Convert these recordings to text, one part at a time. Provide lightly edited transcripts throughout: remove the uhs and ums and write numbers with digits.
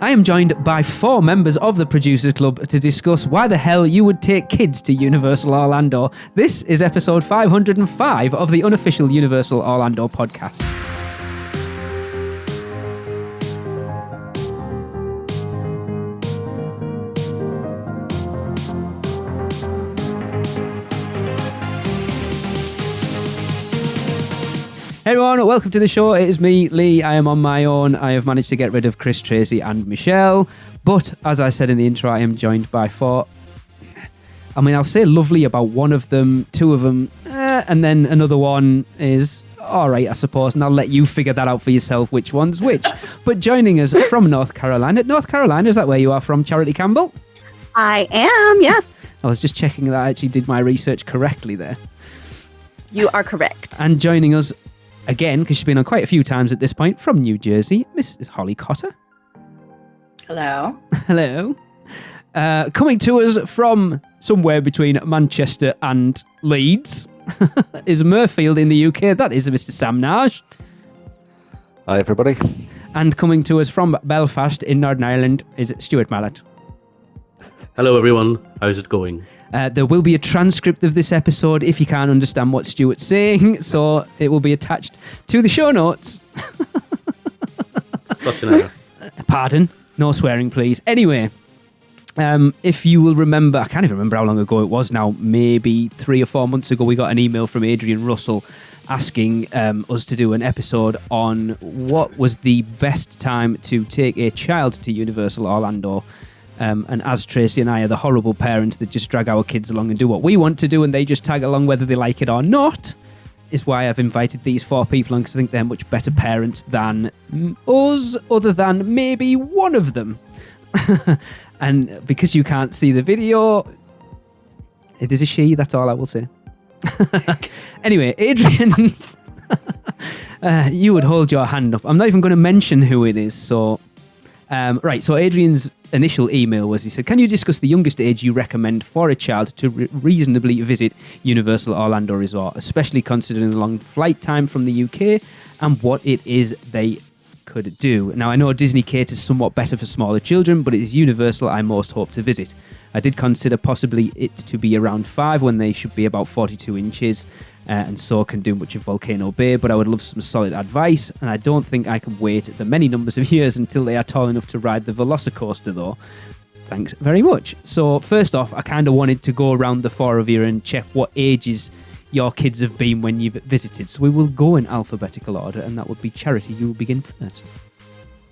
I am joined by 4 members of the Producers Club to discuss why the hell you would take kids to Universal Orlando. This is episode 505 of the unofficial Universal Orlando podcast. Hey everyone, welcome to the show. It is me, Lee. I am on my own. I have managed to get rid of Chris, Tracy and Michelle. But as I said in the intro, I am joined by 4. I mean, I'll say lovely about one of them, 2 of them, and then another one is all right, I suppose. And I'll let you figure that out for yourself, which one's which. But joining us from North Carolina. North Carolina, is that where you are from, Charity Campbell? I am, yes. I was just checking that I actually did my research correctly there. You are correct. And joining us again, because she's been on quite a few times at this point, from New Jersey, Mrs. Holly Cotter. Hello. Hello. Coming to us from somewhere between Manchester and Leeds is Murfield in the UK. That is Mr. Sam Nage. Hi, everybody. And coming to us from Belfast in Northern Ireland is Stuart Mallet. Hello, everyone. How's it going? There will be a transcript of this episode if you can't understand what Stuart's saying, so it will be attached to the show notes. Such an ass. Pardon? No swearing, please. Anyway, if you will remember, I can't even remember how long ago it was now, maybe 3 or 4 months ago, we got an email from Adrian Russell asking us to do an episode on what was the best time to take a child to Universal Orlando. And as Tracy and I are the horrible parents that just drag our kids along and do what we want to do and they just tag along whether they like it or not, is why I've invited these 4 people on, because I think they're much better parents than us, other than maybe one of them. And because you can't see the video, it is a she, that's all I will say. Anyway, Adrian's... you would hold your hand up. I'm not even going to mention who it is, so... Right, so Adrian's initial email was, he said, can you discuss the youngest age you recommend for a child to reasonably visit Universal Orlando Resort, especially considering the long flight time from the UK and what it is they could do? Now, I know Disney caters somewhat better for smaller children, but it is Universal I most hope to visit. I did consider possibly it to be around 5 when they should be about 42 inches. And so can do much of Volcano Bay, but I would love some solid advice, and I don't think I can wait the many numbers of years until they are tall enough to ride the Velocicoaster, though. Thanks very much. So first off, I kind of wanted to go around the 4 of you and check what ages your kids have been when you've visited. So we will go in alphabetical order, and that would be Charity. You will begin first.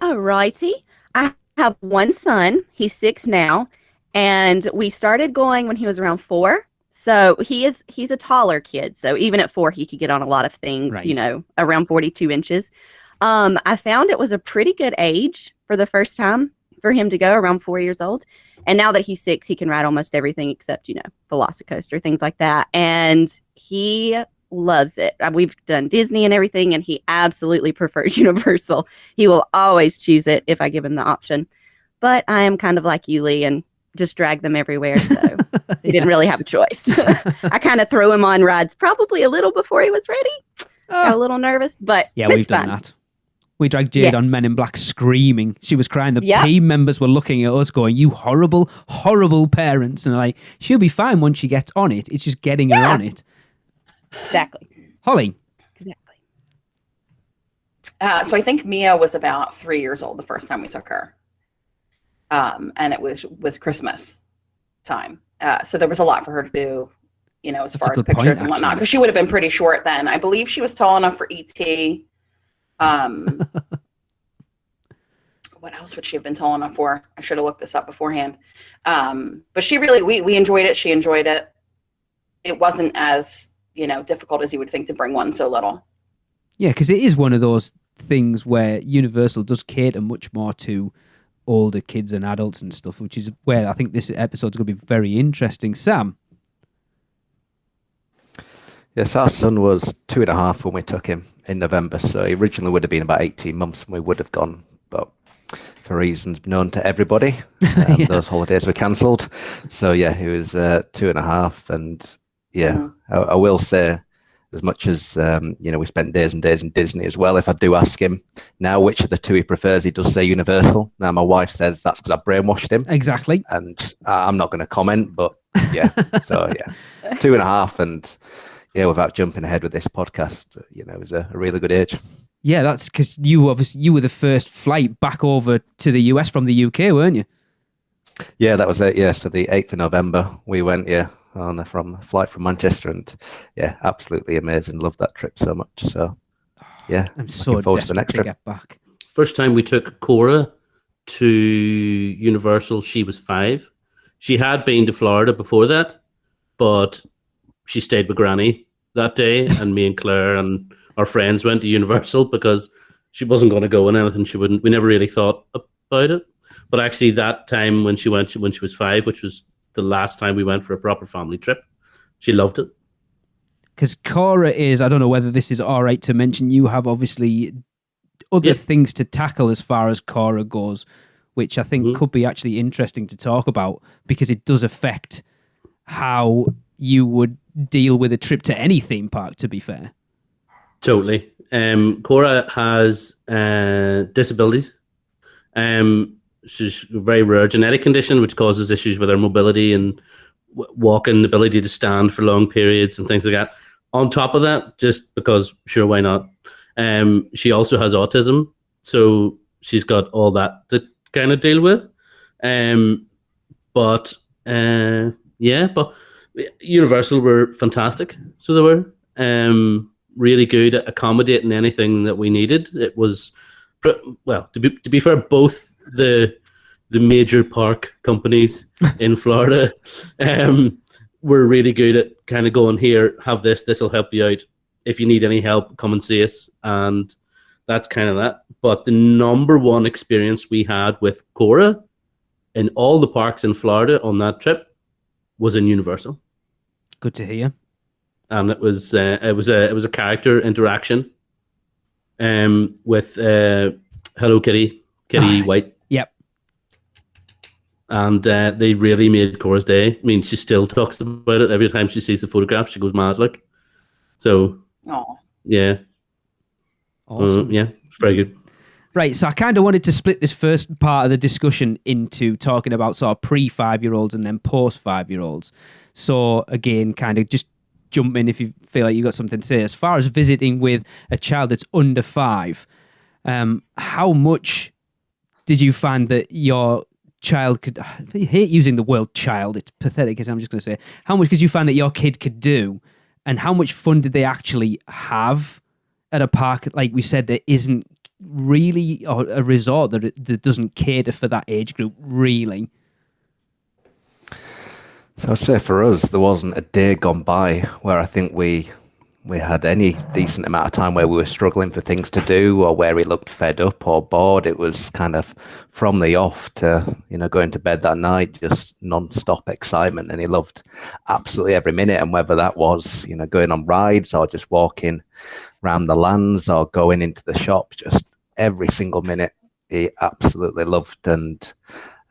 Alrighty. I have one son. He's 6 now, and we started going when he was around 4. So he's a taller kid. So even at 4, he could get on a lot of things, right. You know, around 42 inches. I found it was a pretty good age for the first time for him to go, around 4 years old. And now that he's 6, he can ride almost everything except, you know, Velocicoaster, things like that. And he loves it. We've done Disney and everything, and he absolutely prefers Universal. He will always choose it if I give him the option. But I am kind of like you, Lee, and just drag them everywhere, so he didn't really have a choice. I kind of threw him on rides probably a little before he was ready. Got a little nervous, but yeah, we've done that. We dragged Jade on Men in Black screaming. She was crying. The team members were looking at us going, you horrible, horrible parents. And like, she'll be fine once she gets on it. It's just getting her on it. Exactly. Holly. Exactly. So I think Mia was about 3 years old the first time we took her. And it was Christmas time. So there was a lot for her to do, you know, as far as pictures and whatnot, because she would have been pretty short then. I believe she was tall enough for ET. What else would she have been tall enough for? I should have looked this up beforehand. But she really, we enjoyed it. She enjoyed it. It wasn't as, you know, difficult as you would think to bring one so little. Yeah, because it is one of those things where Universal does cater much more to older kids and adults and stuff, which is where I think this episode's going to be very interesting. Sam? Yes, our son was 2.5 when we took him in November, so he originally would have been about 18 months when we would have gone, but for reasons known to everybody, those holidays were cancelled. So yeah, he was 2.5, and I will say as much as we spent days and days in Disney as well. If I do ask him now which of the two he prefers, he does say Universal. Now my wife says that's because I brainwashed him. Exactly. And I'm not going to comment, but yeah. So yeah, 2.5, and yeah, without jumping ahead with this podcast, it was a really good age. Yeah, that's because you were the first flight back over to the US from the UK, weren't you? Yeah, that was it. Yeah, so the 8th of November we went. Yeah. On a flight from Manchester, and yeah, absolutely amazing. Loved that trip so much. So yeah, I'm so desperate to get back. First time we took Cora to Universal, she was 5. She had been to Florida before that, but she stayed with Granny that day, and me and Claire and our friends went to Universal because she wasn't going to go on anything. She wouldn't. We never really thought about it, but actually that time when she went when she was 5, which was the last time we went for a proper family trip, she loved it. Because Cora is, I don't know whether this is all right to mention, you have obviously other things to tackle as far as Cora goes, which I think could be actually interesting to talk about, because it does affect how you would deal with a trip to any theme park, to be fair. Totally. Cora has disabilities. She's a very rare genetic condition which causes issues with her mobility and walking, ability to stand for long periods and things like that. On top of that, just because, sure, why not? She also has autism, so she's got all that to kind of deal with. But Universal were fantastic. So they were really good at accommodating anything that we needed. It was, well, to be fair, both the major park companies in Florida were really good at kind of going, here, have this will help you out. If you need any help, come and see us. And that's kind of that. But the number one experience we had with Cora in all the parks in Florida on that trip was in Universal. Good to hear. And it was a character interaction with Hello Kitty White. Yep. And they really made Cora's day. I mean, she still talks about it every time she sees the photograph. She goes mad, like. So, yeah. Awesome. Yeah, it's very good. Right, so I kind of wanted to split this first part of the discussion into talking about sort of pre-5-year-olds and then post-5-year-olds. So, again, kind of just jump in if you feel like you've got something to say. As far as visiting with a child that's under 5, how much did you find that your child could... I hate using the word child, it's pathetic, as I'm just going to say. How much did you find that your kid could do, and how much fun did they actually have at a park, like we said, that isn't really a resort that doesn't cater for that age group, really? So I'd say for us, there wasn't a day gone by where I think we had any decent amount of time where we were struggling for things to do or where he looked fed up or bored. It was kind of from the off to, going to bed that night, just non-stop excitement. And he loved absolutely every minute. And whether that was, going on rides or just walking around the lands or going into the shop, just every single minute he absolutely loved. And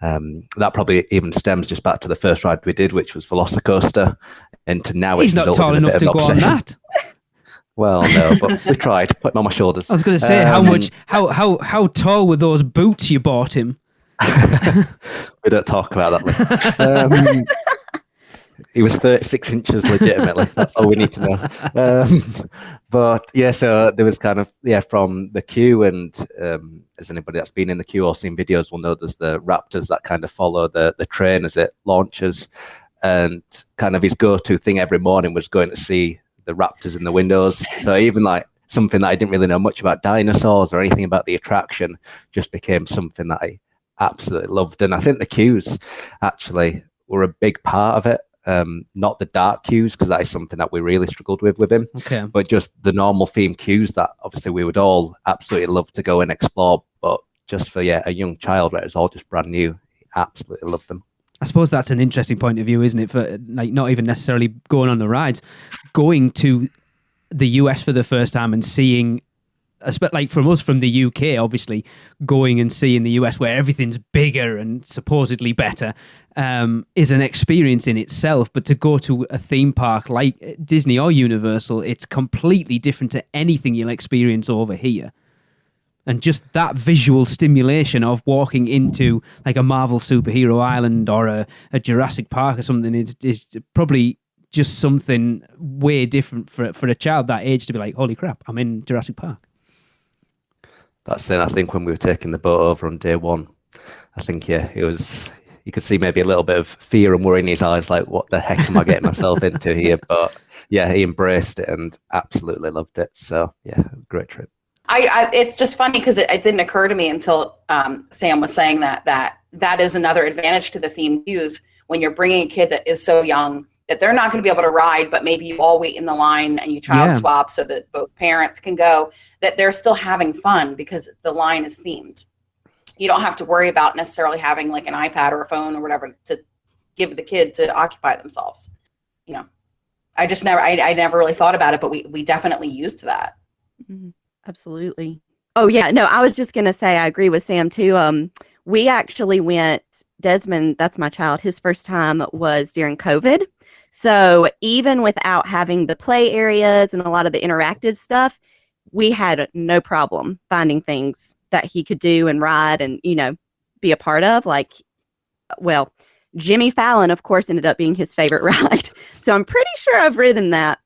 that probably even stems just back to the first ride we did, which was Velocicoaster, and to now he's not tall enough to go on that. Well, no, but we tried. Put him on my shoulders. I was going to say, how tall were those boots you bought him? We don't talk about that. He was 36 inches legitimately. That's all we need to know. But yeah, so there was kind of, from the queue, and as anybody that's been in the queue or seen videos will know, there's the Raptors that kind of follow the train as it launches. And kind of his go-to thing every morning was going to see the Raptors in the windows. So even like something that I didn't really know much about dinosaurs or anything about the attraction just became something that I absolutely loved. And I think the queues actually were a big part of it. Not the dark queues, because that is something that we really struggled with him. Okay. But just the normal theme queues that obviously we would all absolutely love to go and explore. But just for a young child where it's all just brand new, he absolutely loved them. I suppose that's an interesting point of view, isn't it? For like not even necessarily going on the rides, going to the US for the first time and seeing like from us from the UK, obviously going and seeing the US where everything's bigger and supposedly better is an experience in itself. But to go to a theme park like Disney or Universal, it's completely different to anything you'll experience over here. And just that visual stimulation of walking into like a Marvel superhero island or a Jurassic Park or something is probably just something way different for a child that age to be like, holy crap, I'm in Jurassic Park. That's it. I think when we were taking the boat over on day one, I think, it was, you could see maybe a little bit of fear and worry in his eyes, like, what the heck am I getting myself into here? But yeah, he embraced it and absolutely loved it. So yeah, great trip. It's just funny because it didn't occur to me until Sam was saying that is another advantage to the theme use when you're bringing a kid that is so young that they're not going to be able to ride, but maybe you all wait in the line and you child swap so that both parents can go, that they're still having fun because the line is themed. You don't have to worry about necessarily having like an iPad or a phone or whatever to give the kid to occupy themselves. You know, I never really thought about it, but we definitely used that. Mm-hmm. Absolutely. Oh yeah, no, I was just going to say, I agree with Sam too. We actually went, Desmond, that's my child, his first time was during COVID. So even without having the play areas and a lot of the interactive stuff, we had no problem finding things that he could do and ride and, be a part of. Like, well, Jimmy Fallon, of course, ended up being his favorite ride. So I'm pretty sure I've ridden that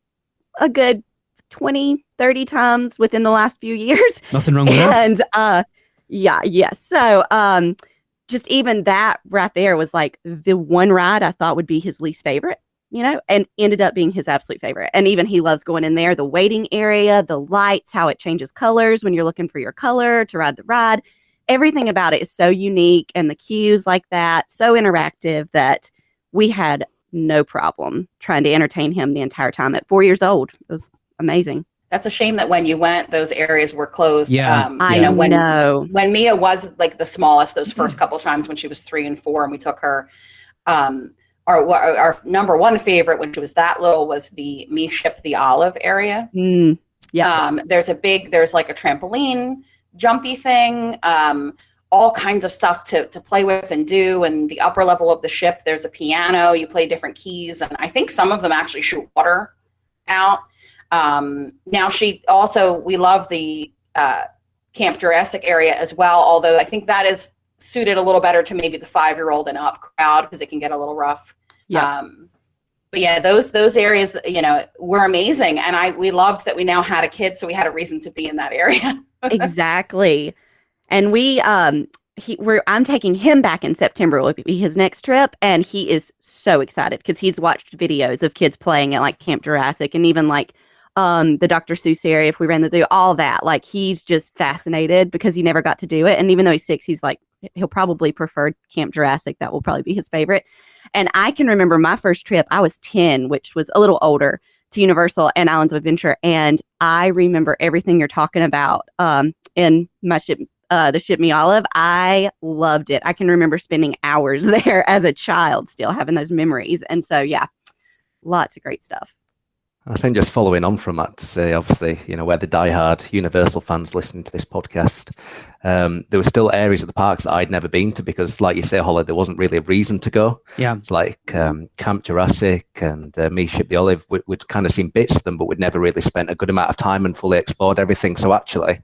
a good 20, 30 times within the last few years. Nothing wrong with that. And yes. So just even that right there was like the one ride I thought would be his least favorite. And ended up being his absolute favorite. And even he loves going in there, the waiting area, the lights, how it changes colors when you're looking for your color to ride the ride. Everything about it is so unique, and the cues like that, so interactive that we had no problem trying to entertain him the entire time at 4 years old. It was amazing. That's a shame that when you went, those areas were closed. Yeah. I know. When Mia was like the smallest, those first couple times when she was 3 and 4, and we took her, our number one favorite when she was that little was the Me Ship the Olive area. Yeah. There's like a trampoline jumpy thing, all kinds of stuff to play with and do. And the upper level of the ship, there's a piano, you play different keys. And I think some of them actually shoot water out. Now we love the Camp Jurassic area as well, although I think that is suited a little better to maybe the 5-year-old and up crowd because it can get a little rough. Yeah. But yeah, those areas, were amazing. And we loved that we now had a kid, so we had a reason to be in that area. Exactly. And I'm taking him back in September. It will be his next trip. And he is so excited because he's watched videos of kids playing at like Camp Jurassic and even like the Dr. Seuss area, if we ran the zoo, all that. Like he's just fascinated because he never got to do it. And even though he's 6, he's like, he'll probably prefer Camp Jurassic. That will probably be his favorite. And I can remember my first trip, I was 10, which was a little older, to Universal and Islands of Adventure. And I remember everything you're talking about in my ship, the Ship Me Olive. I loved it. I can remember spending hours there as a child, still having those memories. And so, yeah, lots of great stuff. I think just following on from that to say, obviously, where the diehard Universal fans listening to this podcast, there were still areas of the parks that I'd never been to because, like you say, Holly, there wasn't really a reason to go. Yeah. It's like Camp Jurassic and Me Ship the Olive. We'd kind of seen bits of them, but we'd never really spent a good amount of time and fully explored everything. So actually,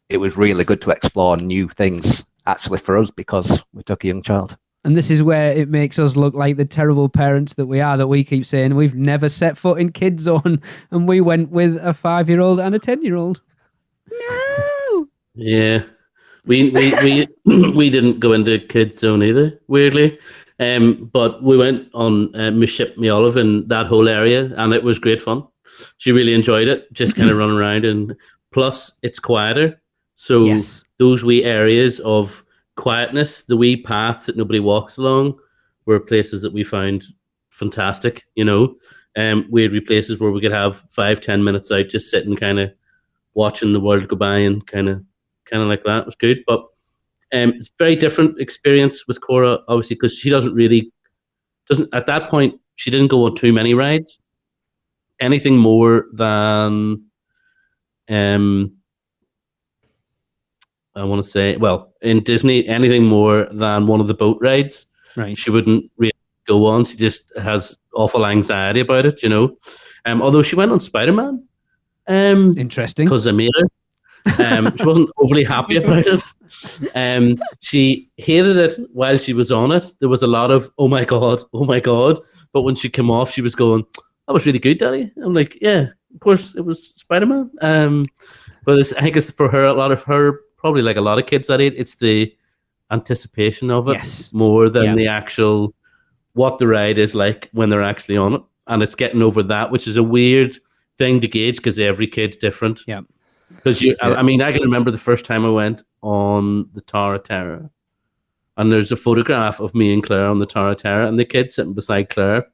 it was really good to explore new things, actually, for us because we took a young child. And this is where it makes us look like the terrible parents that we are, that we keep saying we've never set foot in Kids Zone, and we went with a 5-year-old and a 10-year-old. No. Yeah, we we didn't go into Kids Zone either, weirdly, but we went on Me Ship Me Olive in that whole area, and it was great fun. She really enjoyed it, just kind of running around, and plus it's quieter, so Yes. those wee areas of quietness, the wee paths that nobody walks along, were places that we found fantastic. We'd be places where we could have 5-10 minutes out just sitting, kind of watching the world go by, and kind of like that. It was good, but it's a very different experience with Cora, obviously, because she doesn't at that point she didn't go on too many rides. Anything more than I want to say, well, in Disney, anything more than one of the boat rides, Right. she wouldn't really go on. She just has awful anxiety about it, you know. Although she went on Spider-Man, Interesting. because I made her. She wasn't overly happy about it. She hated it while she was on it. There was a lot of, oh my God. But when she came off, she was going, that was really good, Daddy. I'm like, yeah, of course, it was Spider-Man. But I think it's for her, a lot of her, probably like a lot of kids that age, it's the anticipation of it more than the actual, what the ride is like when they're actually on it. And it's getting over that, which is a weird thing to gauge because every kid's different. Yeah. Because I mean, I can remember the first time I went on the Tower of Terror, and there's a photograph of me and Claire on the Tower of Terror, and the kid sitting beside Claire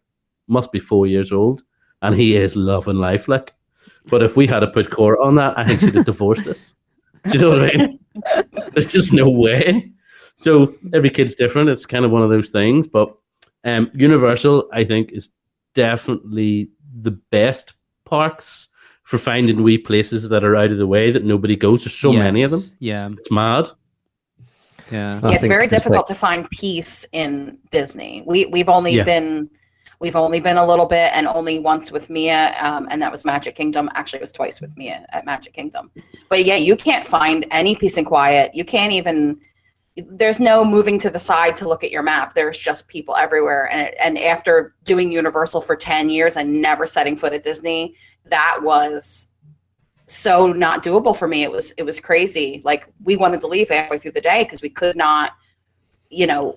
must be 4 years old, and he is loving life, like. But if we had to put Cora on that, I think she'd have divorced us. Do you know what I mean? There's just no way. So every kid's different. It's kind of one of those things. But Universal, I think, is definitely the best parks for finding wee places that are out of the way that nobody goes. There's so many of them. Yeah. It's mad. Yeah. It's very difficult to find peace in Disney. We've only been a little bit, and only once with Mia, and that was Magic Kingdom. Actually, it was twice with Mia at Magic Kingdom. But yeah, you can't find any peace and quiet. You can't even. There's no moving to the side to look at your map. There's just people everywhere. And after doing Universal for 10 years and never setting foot at Disney, that was so not doable for me. It was crazy. Like, we wanted to leave halfway through the day because we could not,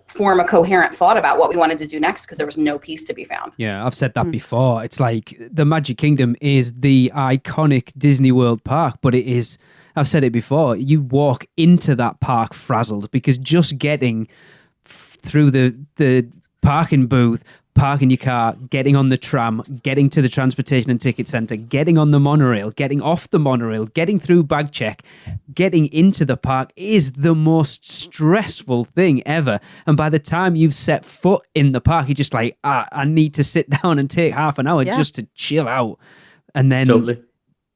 form a coherent thought about what we wanted to do next because there was no peace to be found. Yeah, I've said that before. It's like the Magic Kingdom is the iconic Disney World park, but it is, I've said it before, you walk into that park frazzled because just getting through the parking booth, parking your car, getting on the tram, getting to the transportation and ticket centre, getting on the monorail, getting off the monorail, getting through bag check, getting into the park is the most stressful thing ever. And by the time you've set foot in the park, you're just like, I need to sit down and take half an hour just to chill out. And then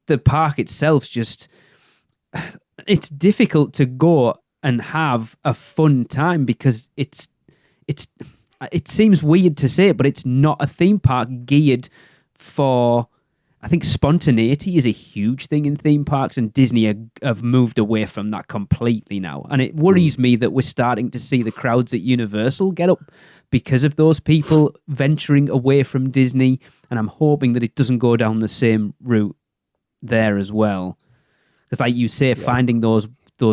the park itself's just, it's difficult to go and have a fun time because it seems weird to say it, but it's not a theme park geared for, I think spontaneity is a huge thing in theme parks, and Disney have moved away from that completely now. And it worries me that we're starting to see the crowds at Universal get up because of those people venturing away from Disney. And I'm hoping that it doesn't go down the same route there as well. Because like you say, finding those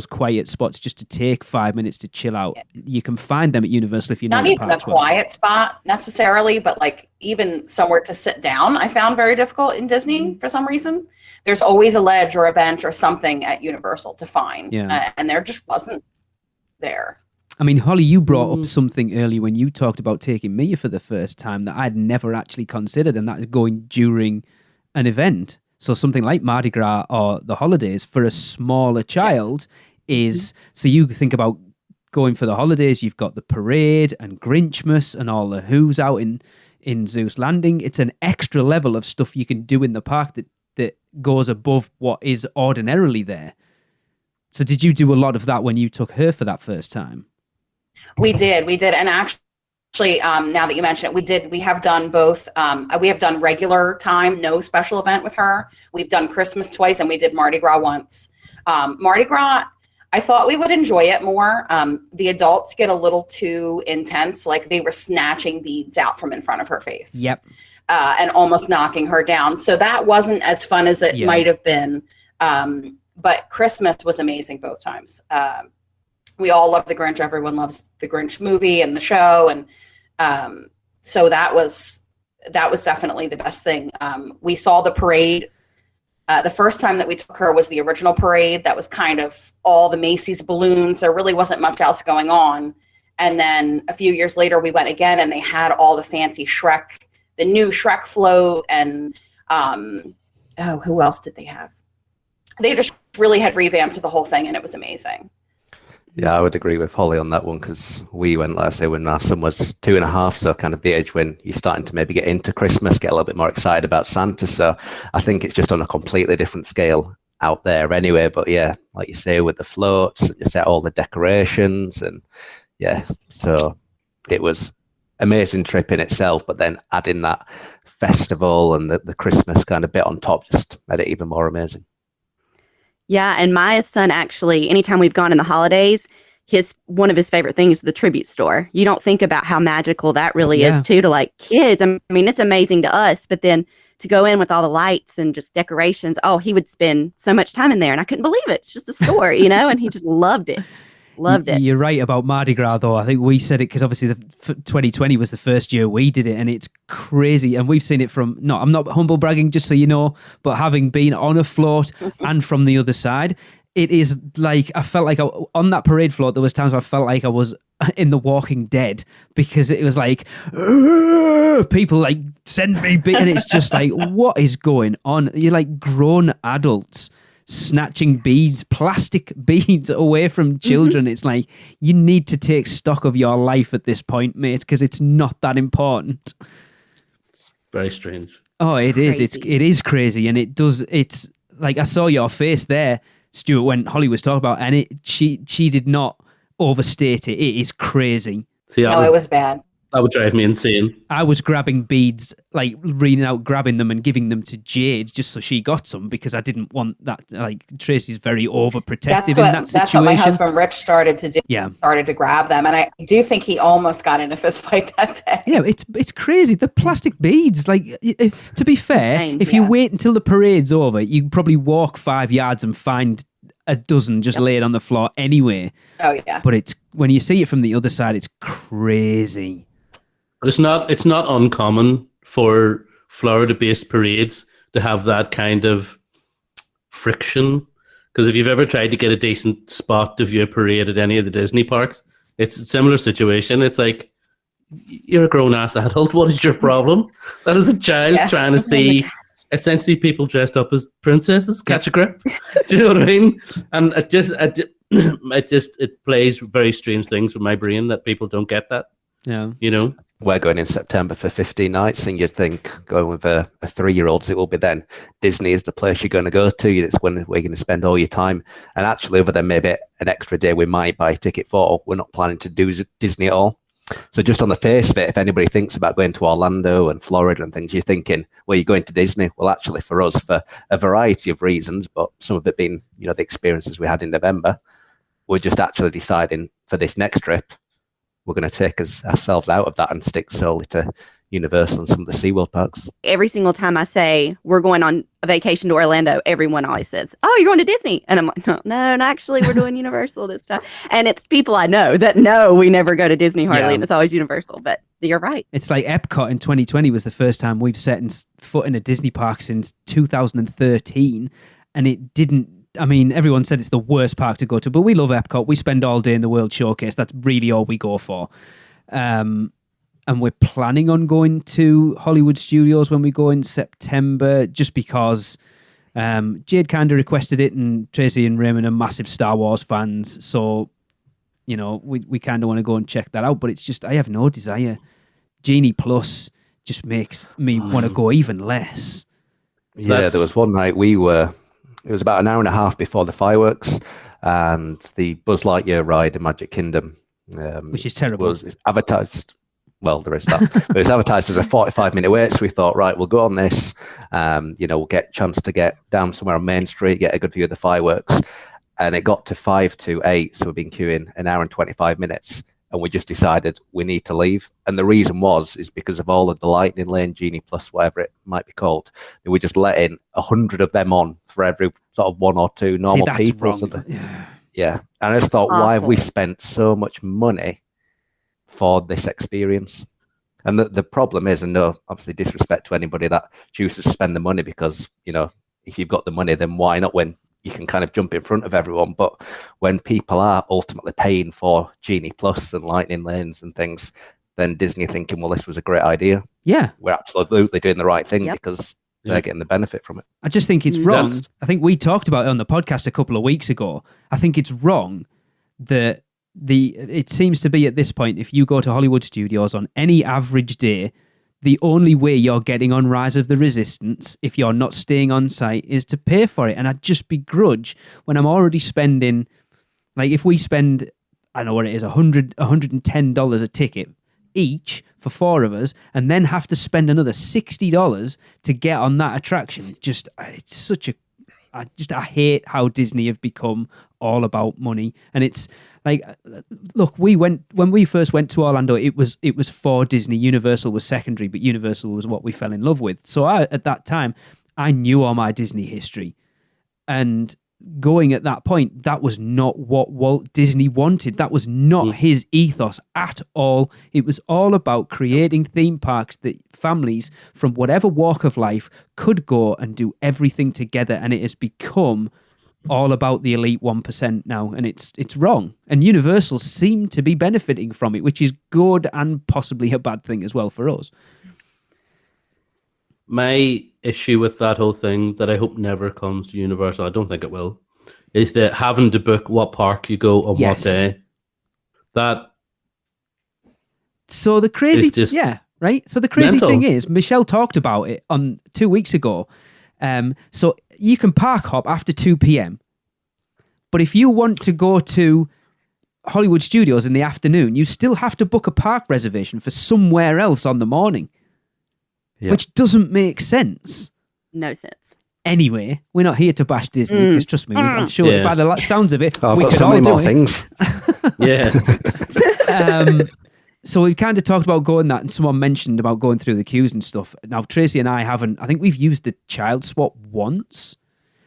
quiet spots just to take 5 minutes to chill out. You can find them at Universal if you know not even a quiet spot necessarily, but like even somewhere to sit down, I found very difficult in Disney for some reason. There's always a ledge or a bench or something at Universal to find, and there just wasn't there. I mean, Holly, you brought up something earlier when you talked about taking Mia for the first time that I'd never actually considered, and that is going during an event. So something like Mardi Gras or the holidays for a smaller child is, so you think about going for the holidays, you've got the parade and Grinchmas and all the Who's out in Zeus Landing. It's an extra level of stuff you can do in the park that goes above what is ordinarily there. So did you do a lot of that when you took her for that first time? We did. And actually, now that you mention it, we have done both. We have done regular time, no special event with her. We've done Christmas twice, and we did Mardi Gras once. Mardi Gras, I thought we would enjoy it more. The adults get a little too intense, like they were snatching beads out from in front of her face. Yep. And almost knocking her down. So that wasn't as fun as it might have been. But Christmas was amazing both times. We all love the Grinch. Everyone loves the Grinch movie and the show. And so that was definitely the best thing. We saw the parade. The first time that we took her was the original parade. That was kind of all the Macy's balloons. There really wasn't much else going on. And then a few years later, we went again, and they had all the fancy Shrek, the new Shrek float. And who else did they have? They just really had revamped the whole thing, and it was amazing. Yeah, I would agree with Holly on that one because we went, let's say, when our son was 2.5, so kind of the age when you're starting to maybe get into Christmas, get a little bit more excited about Santa. So I think it's just on a completely different scale out there anyway. But yeah, like you say, with the floats, and you set all the decorations, and yeah, so it was amazing trip in itself. But then adding that festival and the Christmas kind of bit on top just made it even more amazing. Yeah, and my son actually, anytime we've gone in the holidays, one of his favorite things is the tribute store. You don't think about how magical that really is too to like kids. I mean, it's amazing to us, but then to go in with all the lights and just decorations, he would spend so much time in there, and I couldn't believe it. It's just a store, and he just loved it. Loved it. You're right about Mardi Gras, though. I think we said it because obviously 2020 was the first year we did it, and it's crazy. And we've seen it from, I'm not humble bragging, just so you know, but having been on a float and from the other side, it is like, I felt like on that parade float, there was times I felt like I was in The Walking Dead, because it was like, people like send me, and it's just like, what is going on? You're like grown adults snatching beads, plastic beads away from children. It's like, you need to take stock of your life at this point, mate, because it's not that Very strange. Oh, it is. It is crazy, and it's like, I saw your face there, Stuart, when Holly was talking about, and she did not overstate it. It is crazy. See, it was bad. That would drive me insane. I was grabbing beads, like reading out, grabbing them and giving them to Jade just so she got some, because I didn't want that. Like, Tracy's very overprotective in that situation. That's what my husband Rich started to do. Yeah. Started to grab them. And I do think he almost got in a fist fight that day. Yeah, it's crazy. The plastic beads, like, to be fair, if you wait until the parade's over, you can probably walk 5 yards and find a dozen just laid on the floor anyway. Oh, yeah. But when you see it from the other side, it's crazy. But it's not uncommon for Florida-based parades to have that kind of friction. Because if you've ever tried to get a decent spot to view a parade at any of the Disney parks, it's a similar situation. It's like, you're a grown-ass adult. What is your problem? That is a child trying to see essentially people dressed up as princesses. Catch a grip. Do you know what I mean? And it plays very strange things with my brain that people don't get that. Yeah. We're going in September for 15 nights, and you'd think going with a 3-year-old, it will be then. Disney is the place you're going to go to. It's when we're going to spend all your time. And actually, other than maybe an extra day we might buy a ticket for, we're not planning to do Disney at all. So just on the face of it, if anybody thinks about going to Orlando and Florida and things, you're thinking, well, you're going to Disney. Well, actually, for us, for a variety of reasons, but some of it being, the experiences we had in November, we're just actually deciding for this next trip, we're going to take ourselves out of that and stick solely to Universal and some of the SeaWorld parks. Every single time I say we're going on a vacation to Orlando, everyone always says, "Oh, you're going to Disney," and I'm like, "No, actually, we're doing Universal this time." And it's people I know that know we never go to Disney hardly, and it's always Universal. But you're right. It's like Epcot in 2020 was the first time we've set foot in a Disney park since 2013, and it didn't. I mean, everyone said it's the worst park to go to, but we love Epcot. We spend all day in the World Showcase. That's really all we go for. And we're planning on going to Hollywood Studios when we go in September, just because Jade kind of requested it, and Tracy and Raymond are massive Star Wars fans. So, we kind of want to go and check that out, but it's just, I have no desire. Genie Plus just makes me want to go even less. Yeah, there was one night it was about an hour and a half before the fireworks, and the Buzz Lightyear ride in Magic Kingdom, which is terrible, was advertised. Well, there is that. But it was advertised as a 45-minute wait, so we thought, right, we'll go on this. We'll get a chance to get down somewhere on Main Street, get a good view of the fireworks. And it got to 5 to 8, so we've been queuing an hour and 25 minutes. And we just decided we need to leave. And the reason is because of all of the Lightning Lane, Genie Plus, whatever it might be called. They were just letting 100 of them on for every sort of one or two normal people. Yeah. And I just thought, why have we spent so much money for this experience? And the problem is, and no, obviously disrespect to anybody that chooses to spend the money, because, if you've got the money, then why not when you can kind of jump in front of everyone? But when people are ultimately paying for Genie Plus and Lightning Lanes and things, then Disney are thinking, well, this was a great idea. Yeah. We're absolutely doing the right thing because they're getting the benefit from it. I just think it's wrong. I think we talked about it on the podcast a couple of weeks ago. I think it's wrong that it seems to be at this point, if you go to Hollywood Studios on any average day, the only way you're getting on Rise of the Resistance, if you're not staying on site, is to pay for it. And I just begrudge when I'm already spending, like if we spend, I don't know what it is, $110 a ticket each for 4 of us, and then have to spend another $60 to get on that attraction. It's such a, I hate how Disney have become all about money. And it's like, look, when we first went to Orlando, it was for Disney. Universal was secondary, but Universal was what we fell in love with. So at that time, I knew all my Disney history, and going at that point, that was not what Walt Disney wanted. That was not his ethos at all. It was all about creating theme parks that families from whatever walk of life could go and do everything together. And it has become all about the elite 1% now, and it's wrong. And Universal seem to be benefiting from it, which is good and possibly a bad thing as well for us. My issue with that whole thing that I hope never comes to Universal, I don't think it will, is that having to book what park you go on what day. So the crazy, right? So the crazy mental. thing is, Michelle talked about it on 2 weeks ago. So you can park hop after 2 p.m. But if you want to go to Hollywood Studios in the afternoon, you still have to book a park reservation for somewhere else on the morning. Yep. Which doesn't make sense. No sense. Anyway, we're not here to bash Disney, because trust me, I'm sure by the sounds of it, I've we got could so all many do more it. things. Yeah. So we've kind of talked about going that, and someone mentioned about going through the queues and stuff. Now, Tracy and I haven't. I think we've used the child swap once.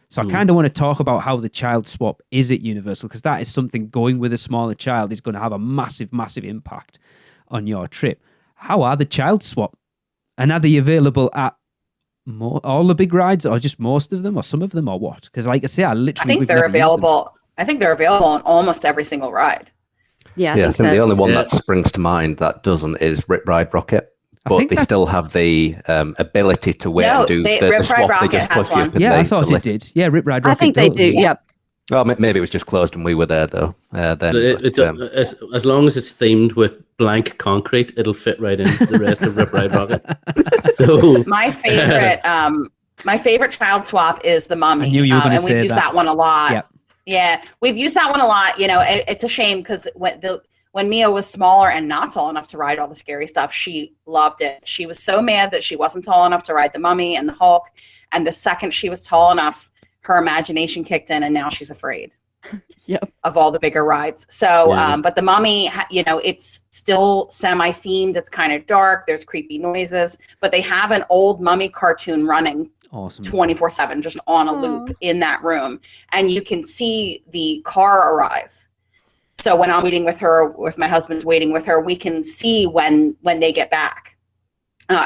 So I kind of want to talk about how the child swap is at Universal, because that is something, going with a smaller child is going to have a massive, massive impact on your trip. How are the child swap? And are they available at all the big rides, or just most of them, or some of them, or what? Because like I say, I think they're available. I think they're available on almost every single ride. Yeah, I think the only one that springs to mind that doesn't is Rip Ride Rocket. But they still have the ability to wait and do the swap. Rocket they just has plug you one. up. Yeah, I thought it did. Yeah, Rip Ride Rocket I think they does. do. Yep. Well, maybe it was just closed when we were there, though. As long as it's themed with blank concrete, it'll fit right into the rest of Rip Ride Rocket. So my favorite child swap is the Mummy, I knew you were going to and we've say used that one a lot. Yeah, we've used that one a lot. You know, it's a shame because when Mia was smaller and not tall enough to ride all the scary stuff, she loved it. She was so mad that she wasn't tall enough to ride the Mummy and the Hulk, and the second she was tall enough, her imagination kicked in, and now she's afraid of all the bigger rides. So, but the Mummy, you know, it's still semi-themed. It's kind of dark. There's creepy noises, but they have an old Mummy cartoon running 24/7, just on a loop in that room. And you can see the car arrive. So when I'm waiting with her, if my husband's waiting with her, we can see when they get back.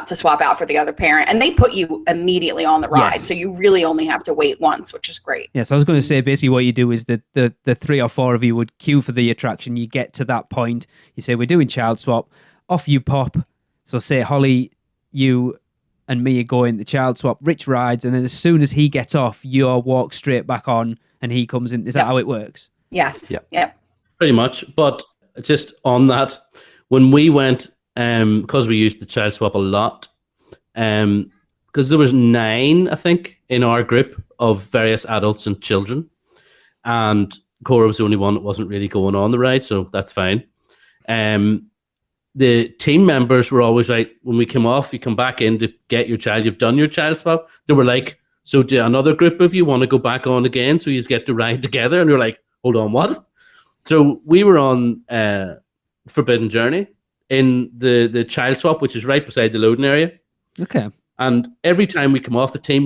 To swap out for the other parent, and they put you immediately on the ride, so you really only have to wait once, which is great. Yes, I was going to say basically what you do is that the 3 or 4 of you would queue for the attraction. You get to that point, you say, we're doing child swap, off you pop. So say Holly, you and me are going the child swap, Rich rides, and then as soon as he gets off, you walk straight back on and he comes in. Is that how it works? Yes. Yep. pretty much. But just on that, when we went, because we used the child swap a lot, because there was 9, I think, in our group of various adults and children, and Cora was the only one that wasn't really going on the ride, so that's fine. The team members were always like, when we came off, you come back in to get your child, you've done your child swap. They were like, so do another group of you want to go back on again so you get to ride together? And we were like, hold on, what? So we were on Forbidden Journey in the child swap, which is right beside the loading area. Okay. And every time we come off, the team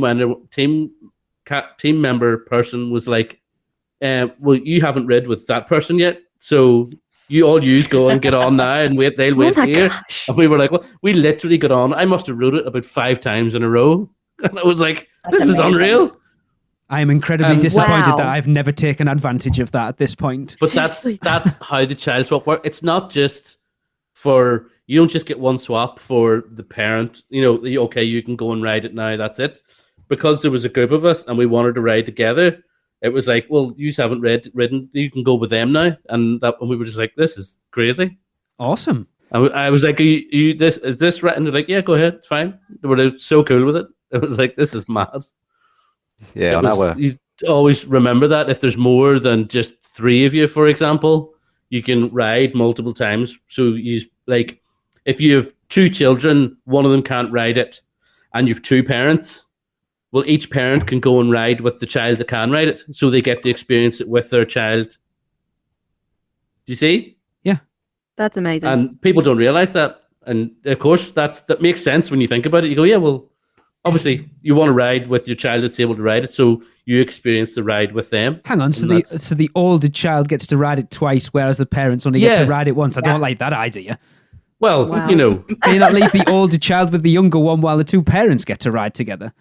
member person was like, well, you haven't rid with that person yet, so you all go and get on now and wait. They'll wait here. Gosh. And we were like, well, we literally got on. I must have rode it about 5 times in a row, and I was like, this is unreal. I am incredibly disappointed Wow. that I've never taken advantage of that at this point. But that's how the child swap works. It's not just for, you don't just get one swap for the parent. You know, okay, you can go and ride it now. That's it. Because there was a group of us and we wanted to ride together, it was like, well, you haven't ridden. You can go with them now. And we were just like, this is crazy. Awesome. I was like, is this right? And they're like, yeah, go ahead, it's fine. They were so cool with it. It was like, this is mad. Yeah, on our You always remember that if there's more than just 3 of you, for example, you can ride multiple times. So you like, if you have 2 children, one of them can't ride it, and you have 2 parents. Well, each parent can go and ride with the child that can ride it, so they get to experience it with their child. Do you see? Yeah, That's amazing. And people don't realize that. And of course, that makes sense when you think about it. You go, yeah, well, obviously, you want to ride with your child that's able to ride it, so you experience the ride with them. Hang on, so the older child gets to ride it twice, whereas the parents only get to ride it once. I don't like that idea. Well, Wow. you know, Can you not leave the older child with the younger one while the 2 parents get to ride together?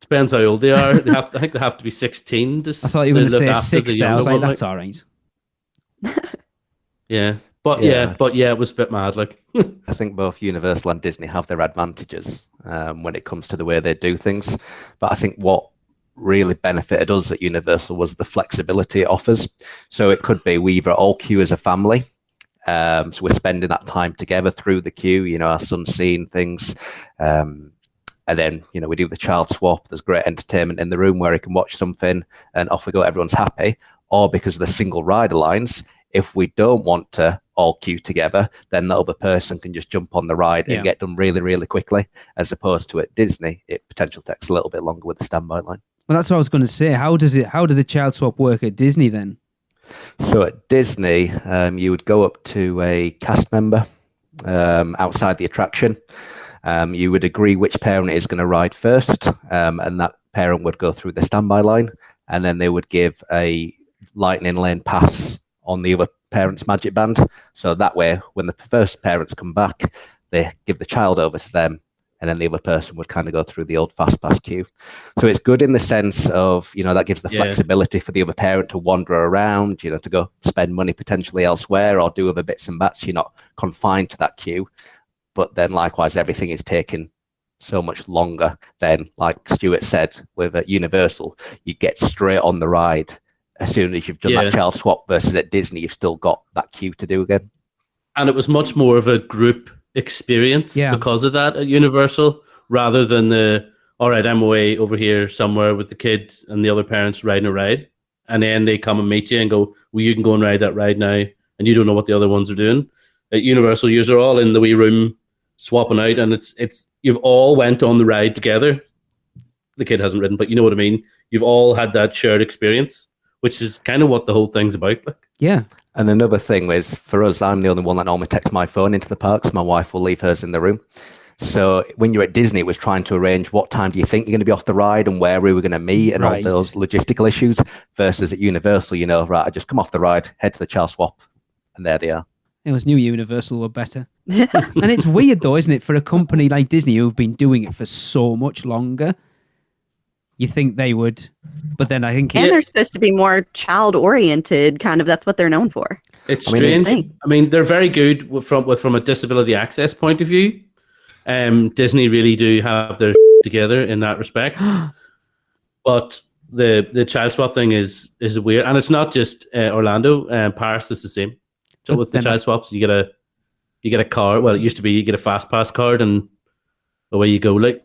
depends how old they are. I think they have to be 16. I thought you were going to say 6 there. I was like, that's all right. Yeah. But Yeah. yeah, it was a bit mad. Like, I think both Universal and Disney have their advantages when it comes to the way they do things. But I think what really benefited us at Universal was the flexibility it offers. So it could be we either all queue as a family. So we're spending that time together through the queue, you know, our son's seeing things. And then, you know, we do the child swap. There's great entertainment in the room where he can watch something and off we go, everyone's happy. Or because of the single rider lines, if we don't want to all queue together, then the other person can just jump on the ride and get done really, really quickly, as opposed to at Disney, it potentially takes a little bit longer with the standby line. Well, that's what I was going to say. How did the child swap work at Disney then? So at Disney, you would go up to a cast member outside the attraction. You would agree which parent is going to ride first, and that parent would go through the standby line, and then they would give a lightning lane pass on the other parent's magic band. So that way, when the first parents come back, they give the child over to them, and then the other person would kind of go through the old fast pass queue. So it's good in the sense of, you know, that gives the flexibility for the other parent to wander around, you know, to go spend money potentially elsewhere or do other bits and bats. You're not confined to that queue. But then likewise, everything is taking so much longer than, like Stuart said, with Universal, you get straight on the ride as soon as you've done that child swap, versus at Disney, you've still got that queue to do again. and it was much more of a group experience because of that at Universal, rather than the, all right, I'm away over here somewhere with the kid and the other parents riding a ride. And then they come and meet you and go, well, you can go and ride that ride now. And you don't know what the other ones are doing. At Universal, you are all in the wee room swapping out, and it's you've all went on the ride together. The kid hasn't ridden, but you know what I mean. You've all had that shared experience, which is kind of what the whole thing's about. Yeah. And another thing is, for us, I'm the only one that normally takes my phone into the parks. My wife will leave hers in the room. So when you're at Disney, it was trying to arrange what time do you think you're going to be off the ride and where we were going to meet and all those logistical issues, versus at Universal, you know, right, I just come off the ride, head to the child swap, and there they are. It was new Universal were better. And it's weird though, isn't it, for a company like Disney who've been doing it for so much longer. You think they would, but then I think... And they're supposed to be more child-oriented, kind of. That's what they're known for. It's strange. I mean, they're very good from a disability access point of view. Disney really do have their together in that respect. But the child swap thing is weird. And it's not just Orlando. Paris is the same. So with the child swaps, you get a card. Well, it used to be you get a fast pass card and away you go. Like,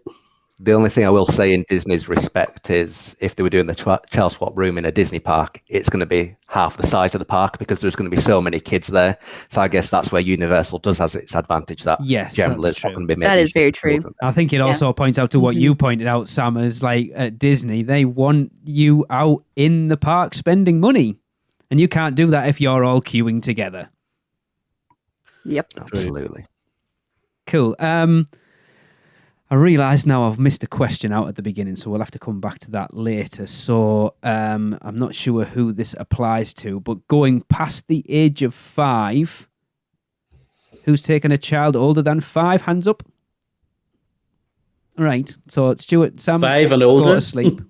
the only thing I will say in Disney's respect is, if they were doing the child swap room in a Disney park, it's going to be half the size of the park because there's going to be so many kids there. So I guess that's where Universal does has its advantage. That generally it's not going to be. That is very true. I think it also points out to what you pointed out, Sam, as like at Disney, they want you out in the park spending money. And you can't do that if you're all queuing together. Yep. Absolutely. Cool. I realise now I've missed a question out at the beginning, so we'll have to come back to that later. So I'm not sure who this applies to, but going past the age of 5, who's taken a child older than 5? Hands up. Right. So Stuart, Sam, 5 and older. Go to sleep.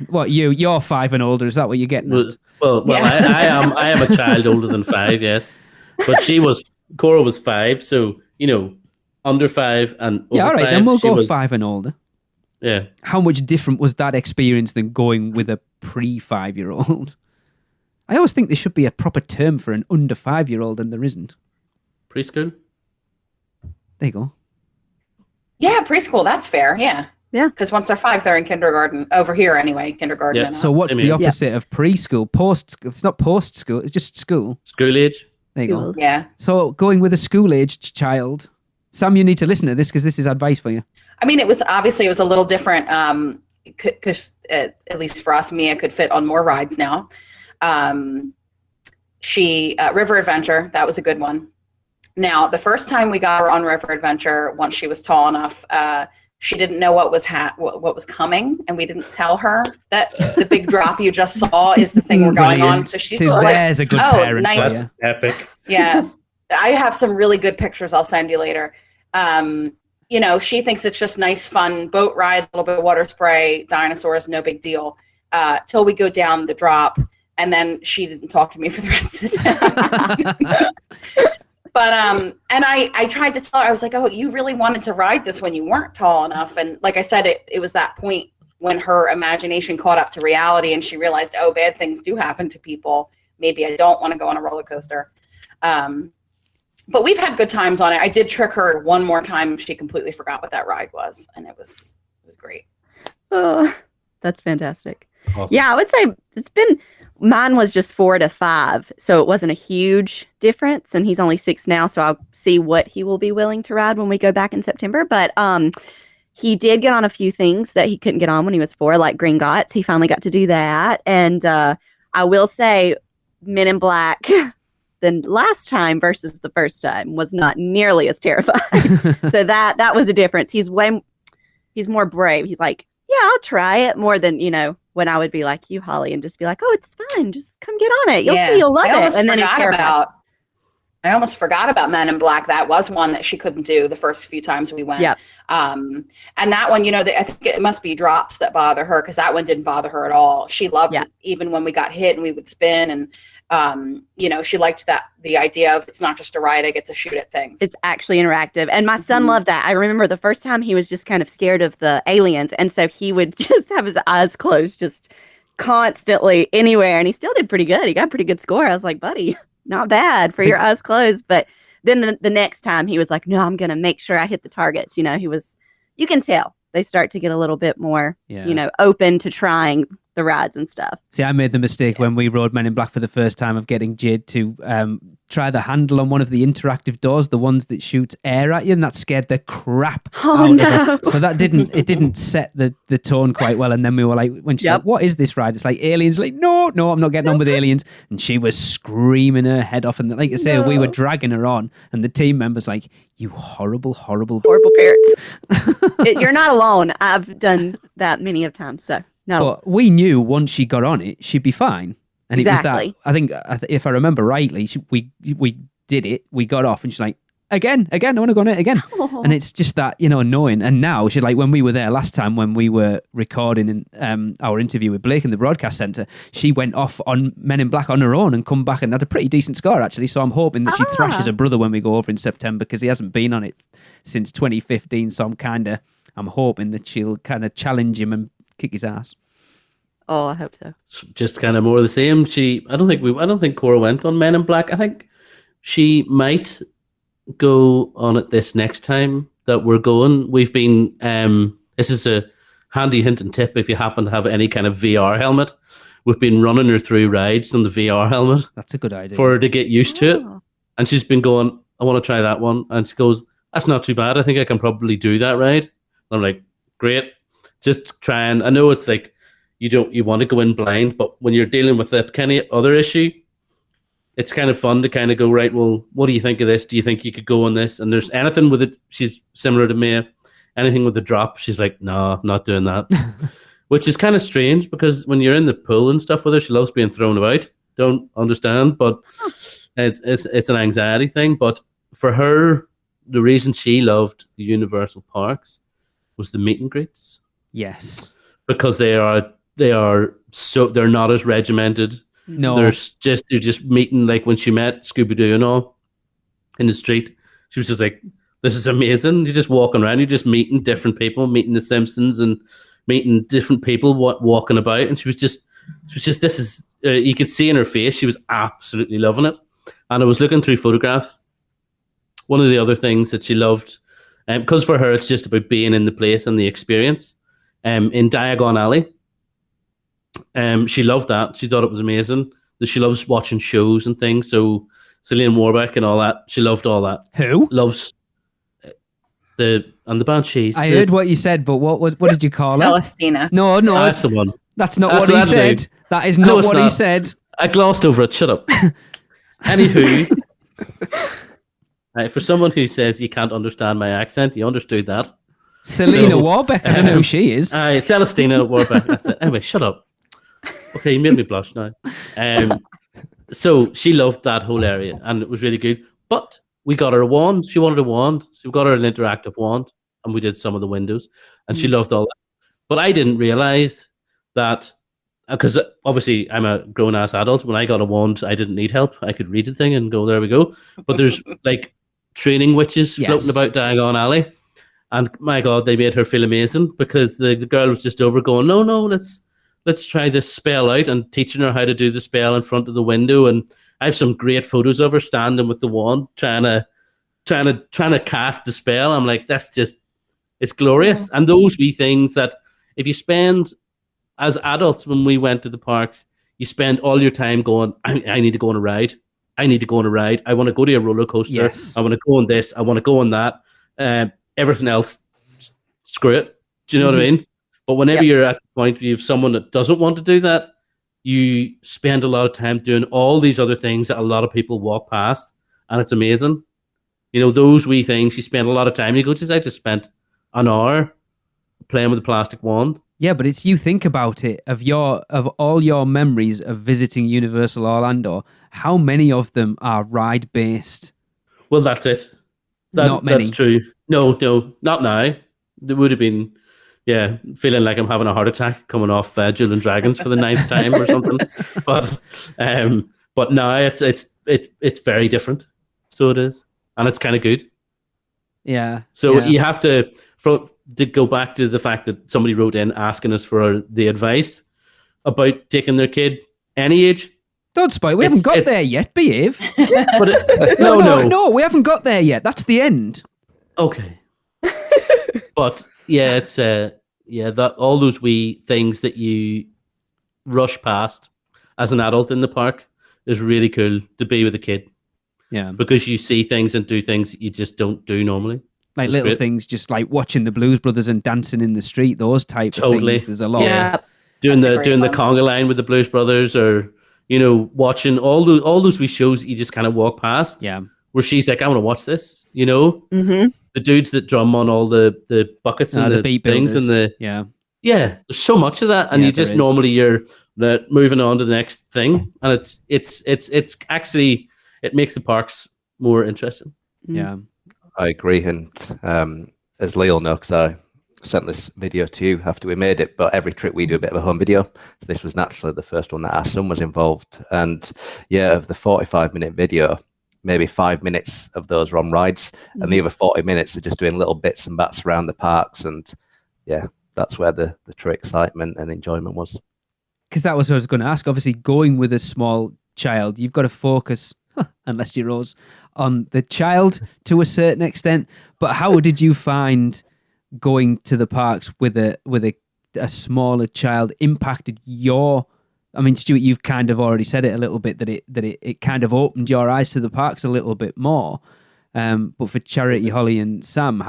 What, you're 5 and older? Is that what you're getting at? Well, I am a child older than 5, yes. But Cora was 5, so, you know, under 5 and over 5. Yeah, all right, then we'll go 5 and older. Yeah. How much different was that experience than going with a pre-5-year-old? I always think there should be a proper term for an under 5-year-old, and there isn't. Preschool? There you go. Yeah, preschool. That's fair. Yeah. Yeah. Because once they're 5, they're in kindergarten. Over here, anyway, kindergarten. Yeah. And So up. what's Same the here. opposite of preschool? It's not post school. It's just school. School age. There you go. School. Yeah. So going with a school-aged child, Sam, you need to listen to this because this is advice for you. I mean, it was a little different because at least for us, Mia could fit on more rides now. River Adventure, that was a good one. Now, the first time we got her on River Adventure, once she was tall enough, she didn't know what was coming, and we didn't tell her that the big drop you just saw is the thing we're going on. So she's like, there's a good "Oh, parent. nice." for you. That's epic. Yeah, I have some really good pictures I'll send you later. She thinks it's just nice, fun boat ride, a little bit of water spray, dinosaurs, no big deal. Till we go down the drop, and then she didn't talk to me for the rest of the day. But and I tried to tell her, I was like, oh, you really wanted to ride this when you weren't tall enough. And like I said, it was that point when her imagination caught up to reality and she realized, oh, bad things do happen to people. Maybe I don't want to go on a roller coaster. But we've had good times on it. I did trick her one more time. She completely forgot what that ride was. And it was great. Oh, that's fantastic. Awesome. Yeah, I would say mine was just 4 to 5. So it wasn't a huge difference. And he's only 6 now. So I'll see what he will be willing to ride when we go back in September. But he did get on a few things that he couldn't get on when he was 4, like Gringotts. He finally got to do that. And I will say Men in Black the last time versus the first time was not nearly as terrifying. So that was a difference. He's more brave. He's like, yeah, I'll try it, more than, when I would be like you, Holly, and just be like, oh, it's fine. Just come get on it. You'll see, you'll love it. And then I almost forgot about Men in Black. That was one that she couldn't do the first few times we went. Yep. And that one, I think it must be drops that bother her, because that one didn't bother her at all. She loved it, even when we got hit and we would spin. And, she liked the idea of, it's not just a ride, I get to shoot at things. It's actually interactive. And my son loved that. I remember the first time he was just kind of scared of the aliens. And so he would just have his eyes closed just constantly anywhere. And he still did pretty good. He got a pretty good score. I was like, buddy, not bad for your eyes closed. But then the next time he was like, no, I'm going to make sure I hit the targets. You can tell they start to get a little bit more, open to trying the rides and stuff. See, I made the mistake when we rode Men in Black for the first time of getting Jade to try the handle on one of the interactive doors, the ones that shoot air at you, and that scared the crap out of her. So that didn't set the tone quite well. And then we were like, when she's like, what is this ride? It's like aliens. Like, no, I'm not getting on with aliens. And she was screaming her head off. And like I say, we were dragging her on, and the team members like, you horrible parents. You're not alone. I've done that many of times. So no. But we knew once she got on it, she'd be fine. And exactly. It was that, I think, if I remember rightly, we did it, we got off, and she's like, again, I want to go on it again. Oh. And it's just that, annoying. And now she's like, when we were there last time, when we were recording our interview with Blake in the broadcast centre, she went off on Men in Black on her own and come back and had a pretty decent score, actually. So I'm hoping that she thrashes her brother when we go over in September, because he hasn't been on it since 2015. So I'm hoping that she'll kind of challenge him and kick his ass. Oh, I hope so. Just kind of more of the same. I don't think Cora went on Men in Black. I think she might go on it this next time that we're going. We've been this is a handy hint and tip if you happen to have any kind of VR helmet. We've been running her through rides on the VR helmet. That's a good idea. For her to get used to it. And she's been going, I want to try that one. And she goes, that's not too bad. I think I can probably do that ride. And I'm like, great. Just try. And I know it's like, you want to go in blind, but when you're dealing with that kind of other issue, it's kind of fun to kind of go, right, well, what do you think of this? Do you think you could go on this? And there's anything with it, she's similar to me, anything with the drop, she's like, no, I'm not doing that. Which is kind of strange, because when you're in the pool and stuff with her, she loves being thrown about. Don't understand, but it's an anxiety thing. But for her, the reason she loved the Universal Parks was the meet and greets. Yes. Because they're not as regimented. No, they're just meeting, like when she met Scooby-Doo and all in the street, she was just like, this is amazing. You're just walking around, you're just meeting different people, meeting the Simpsons and meeting different people walking about. And she was just this is you could see in her face, she was absolutely loving it. And I was looking through photographs. One of the other things that she loved Because for her, it's just about being in the place and the experience. In Diagon Alley, she loved that. She thought it was amazing. She loves watching shows and things. So Celine Warbeck and all that. She loved all that. Who? Loves the Banshees. I heard what you said, but what did you call her? Celestina. No, That's the one. that's not That's what he that said. dude. That is No, not it's what he not. said. I glossed over it. Shut up. Anywho, right, for someone who says you can't understand my accent, you understood that. Selena So, Warbeck. I don't know who she is. Celestina Warbeck. That's it. Anyway, shut up. Okay, you made me blush now. So she loved that whole area, and it was really good. But we got her a wand. She wanted a wand, so we got her an interactive wand, and we did some of the windows, and she loved all that. But I didn't realize that, because obviously I'm a grown-ass adult. When I got a wand, I didn't need help. I could read the thing and go, there we go. But there's like training witches floating about Diagon Alley. And my God, they made her feel amazing, because the girl was just over going, no, let's try this spell out, and teaching her how to do the spell in front of the window. And I have some great photos of her standing with the wand, trying to cast the spell. I'm like, it's glorious. And those wee things that if you spend as adults, when we went to the parks, you spend all your time going, I need to go on a ride. I need to go on a ride. I want to go to a roller coaster. Yes. I want to go on this. I want to go on that. Everything else, screw it. Do you know what I mean? But whenever you're at the point where you have someone that doesn't want to do that, you spend a lot of time doing all these other things that a lot of people walk past, and it's amazing. You know, those wee things, you spend a lot of time. You go, I just spent an hour playing with a plastic wand. Yeah, but it's, you think about it, of all your memories of visiting Universal Orlando, how many of them are ride based? Well, that's it. Not many. That's true. No, not now. There would have been, feeling like I'm having a heart attack coming off Jewel and Dragons for the 9th time or something. But now it's very different. So it is, and it's kind of good. Yeah. So you have to go back to the fact that somebody wrote in asking us for the advice about taking their kid any age. Don't spoil. We haven't got there yet. Behave. But no, we haven't got there yet. That's the end. Okay. But it's that all those wee things that you rush past as an adult in the park is really cool to be with a kid. Yeah. Because you see things and do things that you just don't do normally. Like little things, just like watching the Blues Brothers and dancing in the street, those type of things. There's a lot. Yeah. Doing the conga line with the Blues Brothers, or watching all those wee shows that you just kind of walk past. Yeah. Where she's like, I want to watch this. The dudes that drum on all the buckets and the beat things builders. and there's so much of that, and you just normally you're moving on to the next thing, and it's actually, it makes the parks more interesting. Yeah. I agree, and as Lee will know, because I sent this video to you after we made it, but every trip we do a bit of a home video. So this was naturally the first one that our son was involved, and of the 45-minute video, maybe 5 minutes of those are on rides, and the other 40 minutes are just doing little bits and bats around the parks, and that's where the true excitement and enjoyment was. Because that was what I was going to ask. Obviously, going with a small child, you've got to focus, unless you're us, on the child to a certain extent. But how did you find going to the parks with a smaller child impacted your? I mean, Stuart, you've kind of already said it a little bit, that it kind of opened your eyes to the parks a little bit more. But for Charity, Holly, and Sam,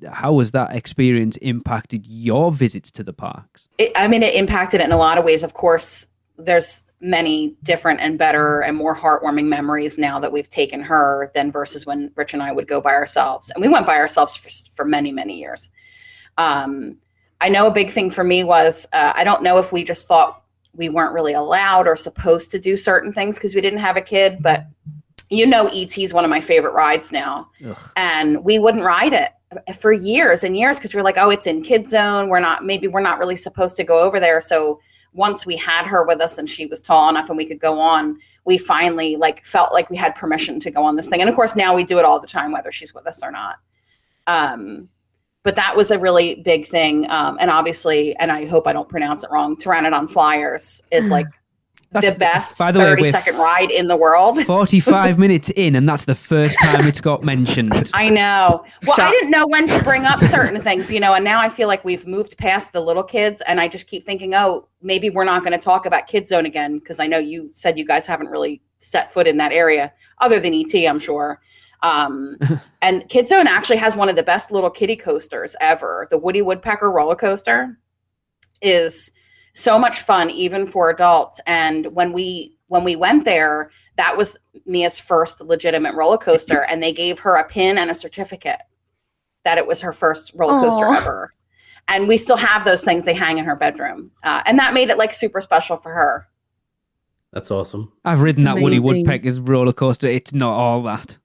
how has that experience impacted your visits to the parks? It impacted it in a lot of ways. Of course, there's many different and better and more heartwarming memories now that we've taken her than versus when Rich and I would go by ourselves. And we went by ourselves for many, many years. I know a big thing for me was, I don't know if we just thought we weren't really allowed or supposed to do certain things because we didn't have a kid, but E.T. is one of my favorite rides now. Ugh. And we wouldn't ride it for years and years because we're like, oh, it's in Kid Zone. We're not really supposed to go over there. So once we had her with us and she was tall enough and we could go on, we finally felt like we had permission to go on this thing. And of course, now we do it all the time, whether she's with us or not. But that was a really big thing. And obviously, and I hope I don't pronounce it wrong, Pteranodon Flyers is the best by the way, 30-second ride in the world. 45 minutes in, and that's the first time it's got mentioned. I know. Well, I didn't know when to bring up certain things, and now I feel like we've moved past the little kids, and I just keep thinking, oh, maybe we're not going to talk about Kid Zone again, because I know you said you guys haven't really set foot in that area, other than ET, I'm sure. And Kid Zone actually has one of the best little kiddie coasters ever. The Woody Woodpecker roller coaster is so much fun, even for adults. And when we went there, that was Mia's first legitimate roller coaster, and they gave her a pin and a certificate that it was her first roller coaster ever. And we still have those things. They hang in her bedroom, and that made it like super special for her. That's awesome. I've ridden that Woody Woodpecker's roller coaster. It's not all that.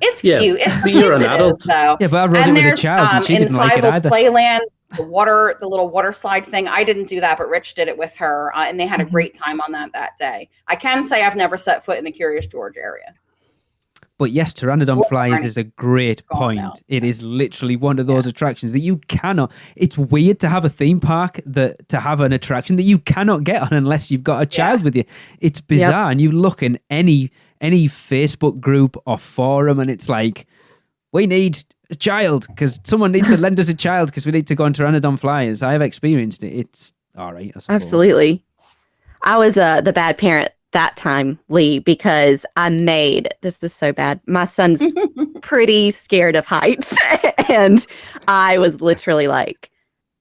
It's cute. It's for you're kids, an adult. Though. Yeah, but I rode it with a child, and she didn't like it either. Playland, the little water slide thing. I didn't do that, but Rich did it with her, and they had a great time on that day. I can say I've never set foot in the Curious George area. But yes, Pteranodon Flyers is a great point. It is literally one of those attractions that you cannot. It's weird to have a theme park to have an attraction that you cannot get on unless you've got a child with you. It's bizarre, and you look in any Facebook group or forum, and it's like, we need a child because someone needs to lend us a child because we need to go on Pteranodon Flyers. I have experienced it. It's all right. I suppose. Absolutely. I was the bad parent that time, Lee, because this is so bad. My son's pretty scared of heights. And I was literally like,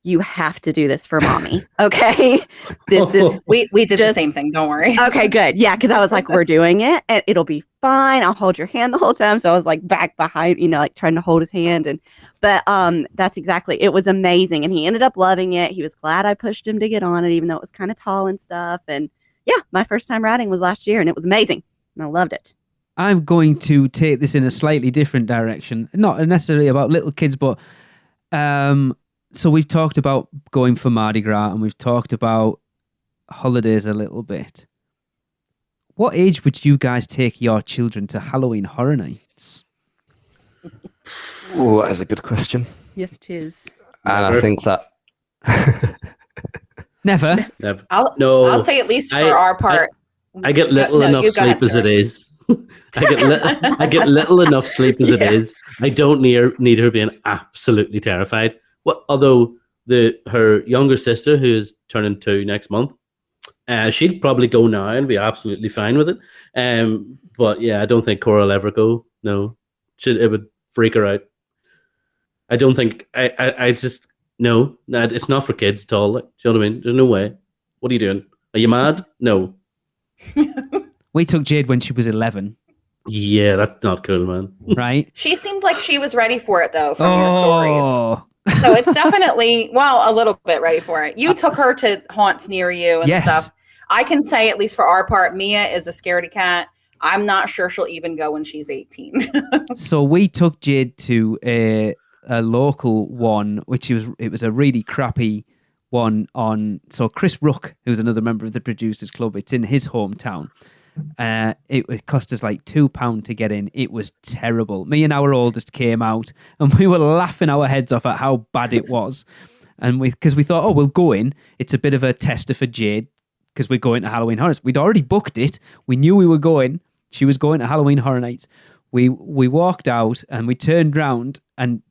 you have to do this for mommy. Okay. This is we did the same thing. Don't worry. Okay, good. Yeah. Cause I was like, we're doing it and it'll be fine. I'll hold your hand the whole time. So I was like back behind, like trying to hold his hand. But that's exactly, it was amazing. And he ended up loving it. He was glad I pushed him to get on it, even though it was kind of tall and stuff. And yeah, my first time riding was last year and it was amazing. And I loved it. I'm going to take this in a slightly different direction. Not necessarily about little kids, but so we've talked about going for Mardi Gras and we've talked about holidays a little bit. What age would you guys take your children to Halloween Horror Nights? Oh, that's a good question. Yes, it is. And I think that... Never. I'll say at least for our part. I get little enough sleep as it is. I get little enough sleep as it is. I don't need her being absolutely terrified. Although her younger sister, who is turning 2 next month, she'd probably go now and be absolutely fine with it. But yeah, I don't think Cora will ever go. No, it would freak her out. I don't think. I just no. It's not for kids at all. Like, do you know what I mean? There's no way. What are you doing? Are you mad? No. We took Jade when she was 11. Yeah, that's not cool, man. Right? She seemed like she was ready for it, though, from your stories. So it's definitely, a little bit ready for it. You took her to haunts near you and stuff. I can say, at least for our part, Mia is a scaredy cat. I'm not sure she'll even go when she's 18. So we took Jade to a local one, it was a really crappy one so Chris Rook, who's another member of the Producers Club, it's in his hometown. It cost us like £2 to get in. It was terrible. Me and our oldest came out and we were laughing our heads off at how bad it was. And because we thought, we'll go in. It's a bit of a tester for Jade because we're going to Halloween Horror Nights. We'd already booked it. We knew we were going. She was going to Halloween Horror Nights. We walked out and we turned round and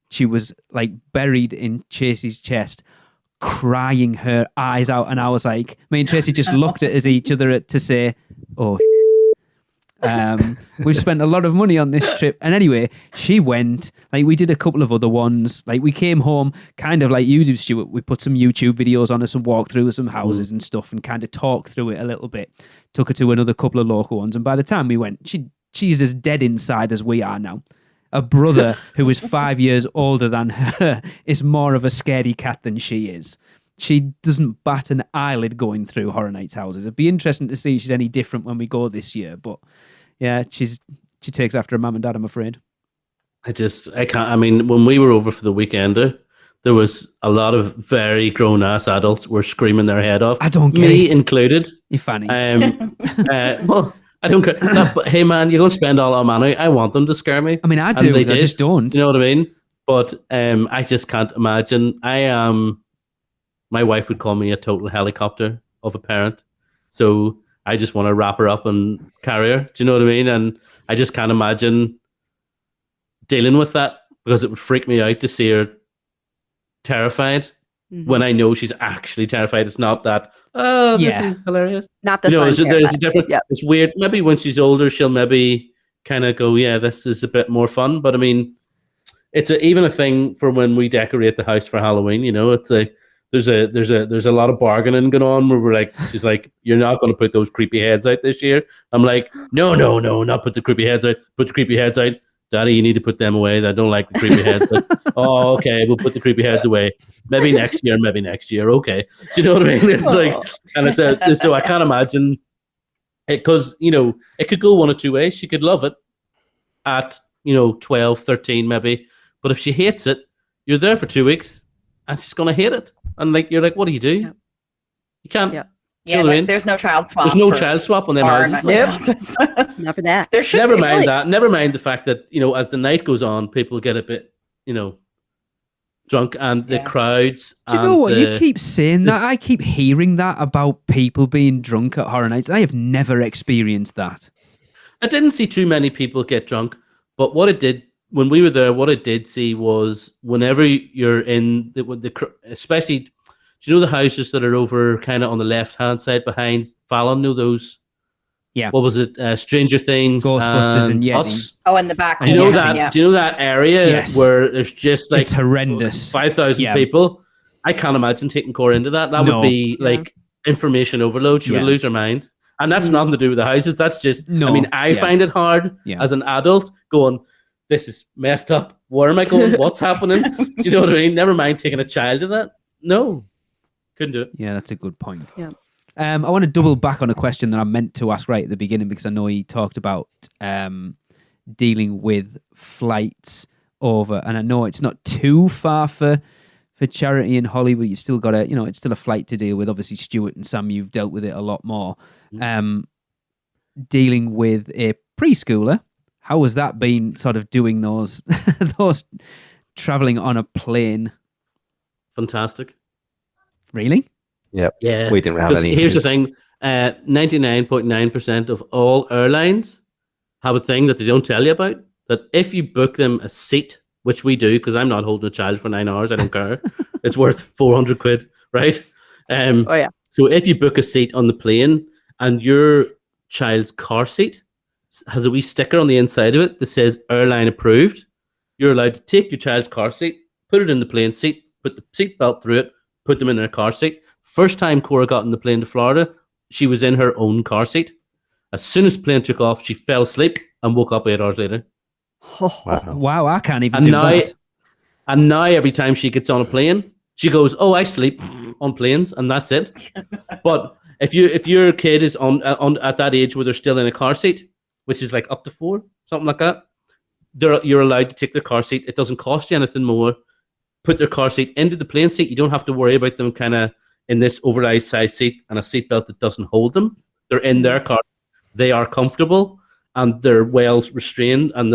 she was like buried in Chasey's chest, crying her eyes out. And I was like, me and Tracy just looked at each other to say, we've spent a lot of money on this trip. And anyway, she went, like we did a couple of other ones. Like we came home kind of like you do, Stuart. We put some YouTube videos on her, some walkthrough of some houses and stuff and kind of talked through it a little bit. Took her to another couple of local ones. And by the time we went, she's as dead inside as we are now. A brother who is 5 years older than her is more of a scaredy cat than she is. She doesn't bat an eyelid going through Horror Nights houses. It'd be interesting to see if she's any different when we go this year. But yeah, she takes after her mum and dad, I'm afraid. I can't. I mean, when we were over for the weekender, there was a lot of very grown-ass adults were screaming their head off. I don't get me it. included. You fanny. Well, I don't care. No, but hey, man, you're going to spend all our money. I want them to scare me. I mean, I do. I just don't. You know what I mean? But I just can't imagine. My wife would call me a total helicopter of a parent. So I just want to wrap her up and carry her. Do you know what I mean? And I just can't imagine dealing with that, because it would freak me out to see her terrified when I know she's actually terrified. It's not that, oh, this is hilarious. Not the there's a different, Yep. it's weird. Maybe when she's older, she'll maybe kind of go, yeah, this is a bit more fun. But I mean, it's even a thing for when we decorate the house for Halloween. You know, it's like there's a lot of bargaining going on where we're like, she's like, you're not going to put those creepy heads out this year. I'm like, no, not put the creepy heads out. Put the creepy heads out. Daddy, you need to put them away. I don't like the creepy heads. But, oh, okay, we'll put the creepy heads away. Maybe next year. Okay. Do you know what I mean? It's like, and it's so I can't imagine it, because, you know, it could go one or two ways. She could love it at, 12, 13 maybe. But if she hates it, you're there for 2 weeks and she's going to hate it. And like, you're like, what do? Yep. You can't. Yep. Yeah, there's no child swap. There's no child swap on them houses. Not for that. There should Never be. mind that. Never mind the fact that, as the night goes on, people get a bit, drunk, and the crowds. Do you know what? You keep saying that. I keep hearing that about people being drunk at horror nights. I have never experienced that. I didn't see too many people get drunk, but when we were there, what I did see was whenever you're in especially, do you know the houses that are over kind of on the left-hand side behind Fallon? Know those? Yeah. What was it? Stranger Things, Ghostbusters, and Yeti. Us. Oh, in the back. Do you know that? Yeah. Do you know that area where there's just like it's horrendous, 5,000 people? I can't imagine taking Cora into that. That would be like information overload. She would lose her mind, and that's nothing to do with the houses. That's just. I mean, I find it hard as an adult going, this is messed up. Where am I going? What's happening? Do you know what I mean? Never mind taking a child to that. No. Couldn't do it. Yeah, that's a good point. Yeah. I want to double back on a question that I meant to ask right at the beginning, because I know he talked about dealing with flights over, and I know it's not too far for Charity and Holly, but you still got it's still a flight to deal with. Obviously, Stuart and Sam, you've dealt with it a lot more. Dealing with a preschooler, how has that been? Sort of doing those traveling on a plane. Fantastic. Really? Yep. Yeah. We didn't have any. Here's the thing: 99.9% of all airlines have a thing that they don't tell you about. That if you book them a seat, which we do, because I'm not holding a child for 9 hours, I don't care. It's worth 400 quid, right? So if you book a seat on the plane and your child's car seat has a wee sticker on the inside of it that says airline approved, you're allowed to take your child's car seat, put it in the plane seat, put the seat belt through it, put them in their car seat. First time Cora got on the plane to Florida, she was in her own car seat. As soon as the plane took off, she fell asleep and woke up 8 hours later. Wow, I can't even do that. And now every time she gets on a plane, she goes, "Oh, I sleep on planes," and that's it. But if your kid is on at that age where they're still in a car seat, which is like up to 4, something like that, you're allowed to take their car seat. It doesn't cost you anything more. Put their car seat into the plane seat. You don't have to worry about them kind of in this oversized seat and a seatbelt that doesn't hold them. They're in their car. They are comfortable and they're well restrained, and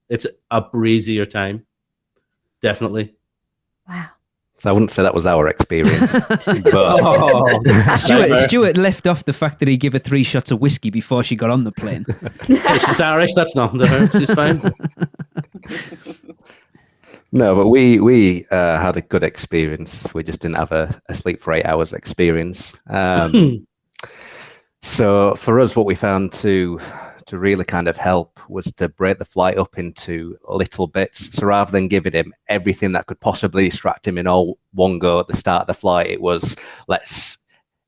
it's a breezier time. Definitely. Wow. So I wouldn't say that was our experience. But Stuart left off the fact that he gave her 3 shots of whiskey before she got on the plane. Hey, she's Irish. That's nothing to her. She's fine. No, but we had a good experience. We just didn't have a sleep for 8 hours experience. So for us, what we found to really kind of help was to break the flight up into little bits. So rather than giving him everything that could possibly distract him in all one go at the start of the flight, it was, let's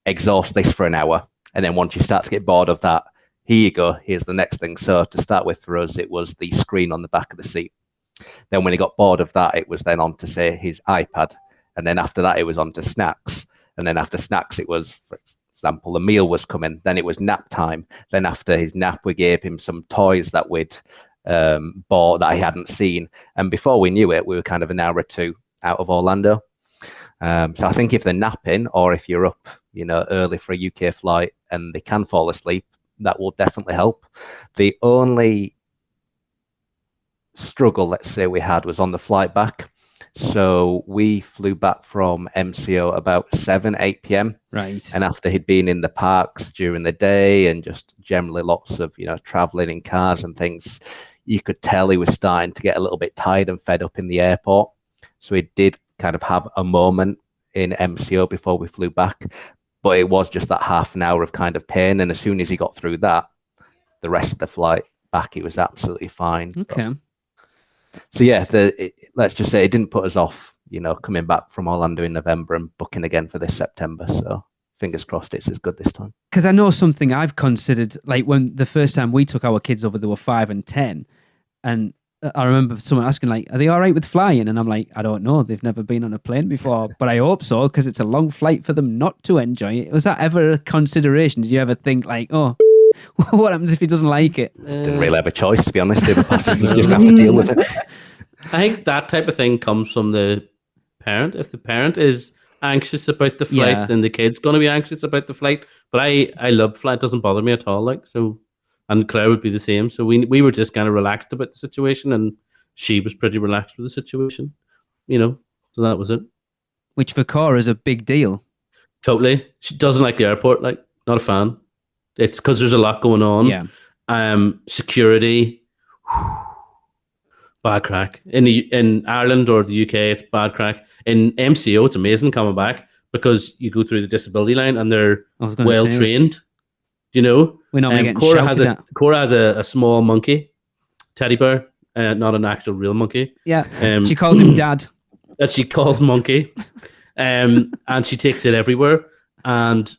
exhaust this for an hour. And then once you start to get bored of that, here you go, here's the next thing. So to start with, for us, it was the screen on the back of the seat. Then when he got bored of that, it was then on to, say, his iPad. And then after that, it was on to snacks. And then after snacks, it was, for example, the meal was coming. Then it was nap time. Then after his nap, we gave him some toys that we'd bought that he hadn't seen. And before we knew it, we were kind of an hour or 2 out of Orlando. So I think if they're napping, or if you're up, early for a UK flight and they can fall asleep, that will definitely help. The only struggle, let's say, we had was on the flight back. So we flew back from MCO about 8 p.m. Right. And after he'd been in the parks during the day and just generally lots of, traveling in cars and things, you could tell he was starting to get a little bit tired and fed up in the airport. So he did kind of have a moment in MCO before we flew back, but it was just that half an hour of kind of pain. And as soon as he got through that, the rest of the flight back, he was absolutely fine. Okay. So yeah, let's just say it didn't put us off, coming back from Orlando in November and booking again for this September. So fingers crossed it's as good this time. Because I know something I've considered, like when the first time we took our kids over, they were 5 and 10. And I remember someone asking, like, are they all right with flying? And I'm like, I don't know. They've never been on a plane before, but I hope so, because it's a long flight for them not to enjoy it. Was that ever a consideration? Did you ever think, like, oh, what happens if he doesn't like it? Didn't really have a choice, to be honest. The passengers just have to deal with it. I think that type of thing comes from the parent. If the parent is anxious about the flight, then the kid's going to be anxious about the flight. But I love flight. It doesn't bother me at all. Like, so, and Claire would be the same. So we were just kind of relaxed about the situation, and she was pretty relaxed with the situation, so that was it. Which for Cora is a big deal. Totally. She doesn't like the airport, like, not a fan. It's because there's a lot going on. Yeah. Security, bad crack. In Ireland or the UK, it's bad crack. In MCO, it's amazing coming back because you go through the disability line and they're well trained. We're normally getting shouted at. Cora has a small monkey, teddy bear, not an actual real monkey. Yeah. She calls him Dad. That she calls Monkey, and she takes it everywhere. And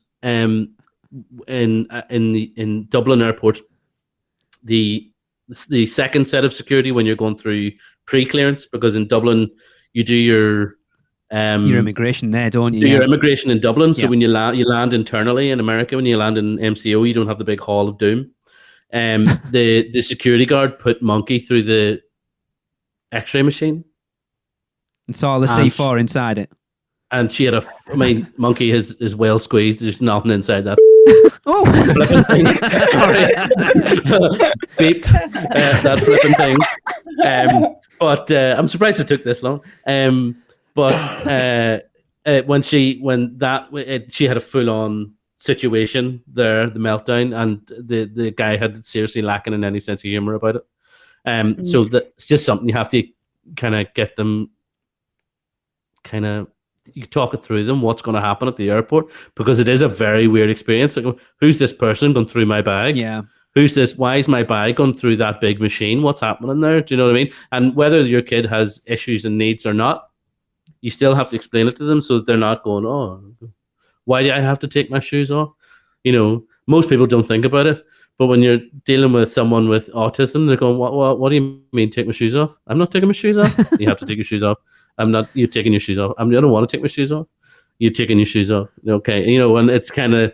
in Dublin Airport, the second set of security when you're going through pre-clearance, because in Dublin you do your immigration there, don't you? Your immigration in Dublin. So when you land internally. In America, when you land in MCO, you don't have the big hall of doom. The security guard put Monkey through the X-ray machine and saw the C4 inside it. And she had Monkey is well squeezed. There's nothing inside that. Oh, flipping thing. Sorry. Beep. That flipping thing. But I'm surprised it took this long. But when she had a full-on situation there, the meltdown, and the guy had seriously lacking in any sense of humor about it. So it's just something you have to kind of get them you talk it through them, what's going to happen at the airport, because it is a very weird experience. Like, who's this person going through my bag? Yeah. Who's this? Why is my bag going through that big machine? What's happening there? Do you know what I mean? And whether your kid has issues and needs or not, you still have to explain it to them so that they're not going, oh, why do I have to take my shoes off? Most people don't think about it. But when you're dealing with someone with autism, they're going, what do you mean take my shoes off? I'm not taking my shoes off. You have to take your shoes off. You're taking your shoes off. I don't want to take my shoes off. You're taking your shoes off. Okay. And it's kind of,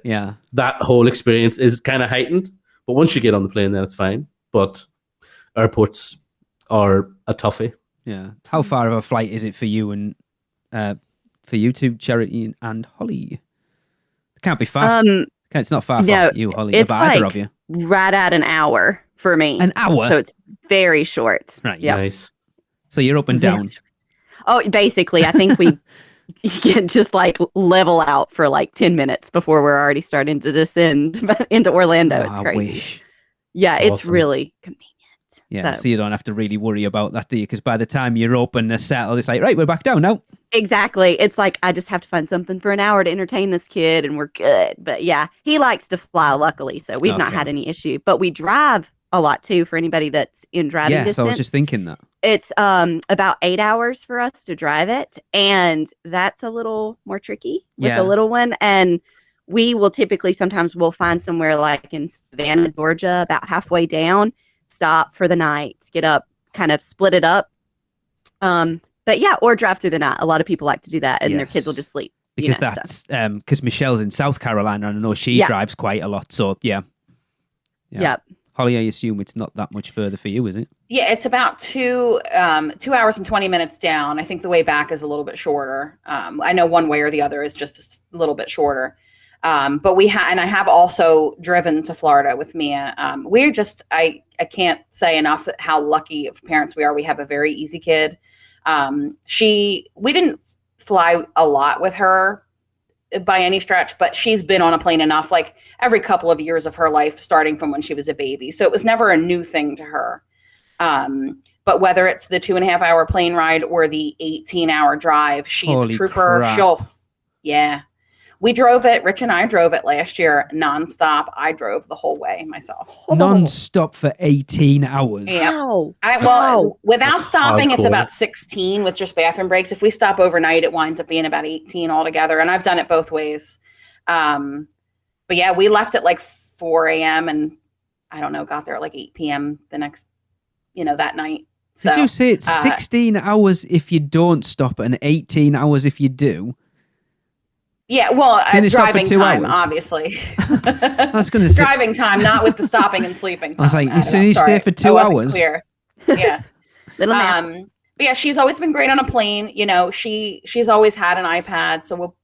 that whole experience is kind of heightened. But once you get on the plane, then it's fine. But airports are a toughie. Yeah. How far of a flight is it for you and for you two, Charity and Holly? It can't be far. It's not far from you, Holly. It's either like of you. Right at an hour for me. An hour? So it's very short. Right. Yep. Nice. So you're up and down. Oh, basically, I think we just like level out for like 10 minutes before we're already starting to descend into Orlando. It's crazy. Wish. Yeah, Awesome. It's really convenient. Yeah, so you don't have to really worry about that, do you? Because by the time you're up and they're settled, it's like, right, we're back down now. Exactly. It's like, I just have to find something for an hour to entertain this kid and we're good. But yeah, he likes to fly, luckily. So we've not had any issue. But we drive a lot too for anybody that's in driving distance. So I was just thinking that. It's about 8 hours for us to drive it. And that's a little more tricky with the little one. And we will typically, sometimes we'll find somewhere like in Savannah, Georgia, about halfway down, stop for the night, get up, kind of split it up. But yeah, or drive through the night. A lot of people like to do that, and their kids will just sleep. Because that's because Michelle's in South Carolina, and I know she drives quite a lot. So yeah. Yep. Holly, I assume it's not that much further for you, is it? Yeah, it's about 2 hours and 20 minutes down. I think the way back is a little bit shorter. I know one way or the other is just a little bit shorter. But and I have also driven to Florida with Mia. We're just, I can't say enough how lucky of parents we are. We have a very easy kid. We didn't fly a lot with her by any stretch, but she's been on a plane enough, like every couple of years of her life, starting from when she was a baby. So it was never a new thing to her. But whether it's the 2.5-hour plane ride or the 18-hour drive, she's Holy a trooper. crap. Yeah. We drove it. Rich and I drove it last year nonstop. I drove the whole way myself. Non-stop for 18 hours. Yeah. Wow. Without That's stopping, it's hardcore. about 16 with just bathroom breaks. If we stop overnight, it winds up being about 18 altogether. And I've done it both ways. But yeah, we left at like 4 a.m. and I don't know, got there at like 8 p.m. the next, that night. So, Did you say it's 16 hours if you don't stop and 18 hours if you do? Yeah, well, Can you stop for driving 2 time, hours? obviously. I was going to say. Driving time, not with the stopping and sleeping time. I was like, Adam, so you stay sorry. for I 2 wasn't hours? Clear. Yeah. Little nap. But yeah, she's always been great on a plane. She's always had an iPad, so we'll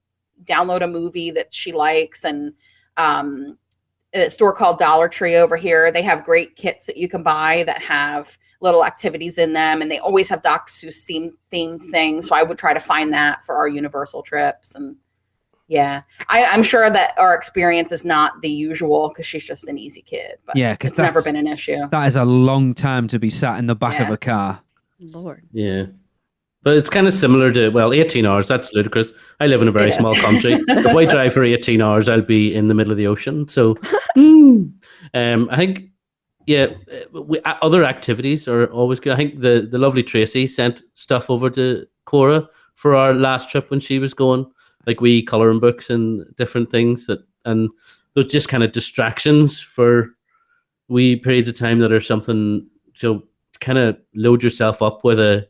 download a movie that she likes. And a store called Dollar Tree over here, they have great kits that you can buy that have little activities in them, and they always have Dr. Seuss themed things. So I would try to find that for our Universal trips. And yeah, I'm sure that our experience is not the usual because she's just an easy kid. But Yeah, because it's never been an issue. That is a long time to be sat in the back of Yeah. a car. Lord. Yeah. But it's kind of similar to, 18 hours, that's ludicrous. I live in a very It is. small country. If I drive for 18 hours, I'll be in the middle of the ocean. So I think, other activities are always good. I think the lovely Tracy sent stuff over to Cora for our last trip when she was going, like wee colouring books and different things and they're just kind of distractions for wee periods of time that are something, kind of load yourself up with a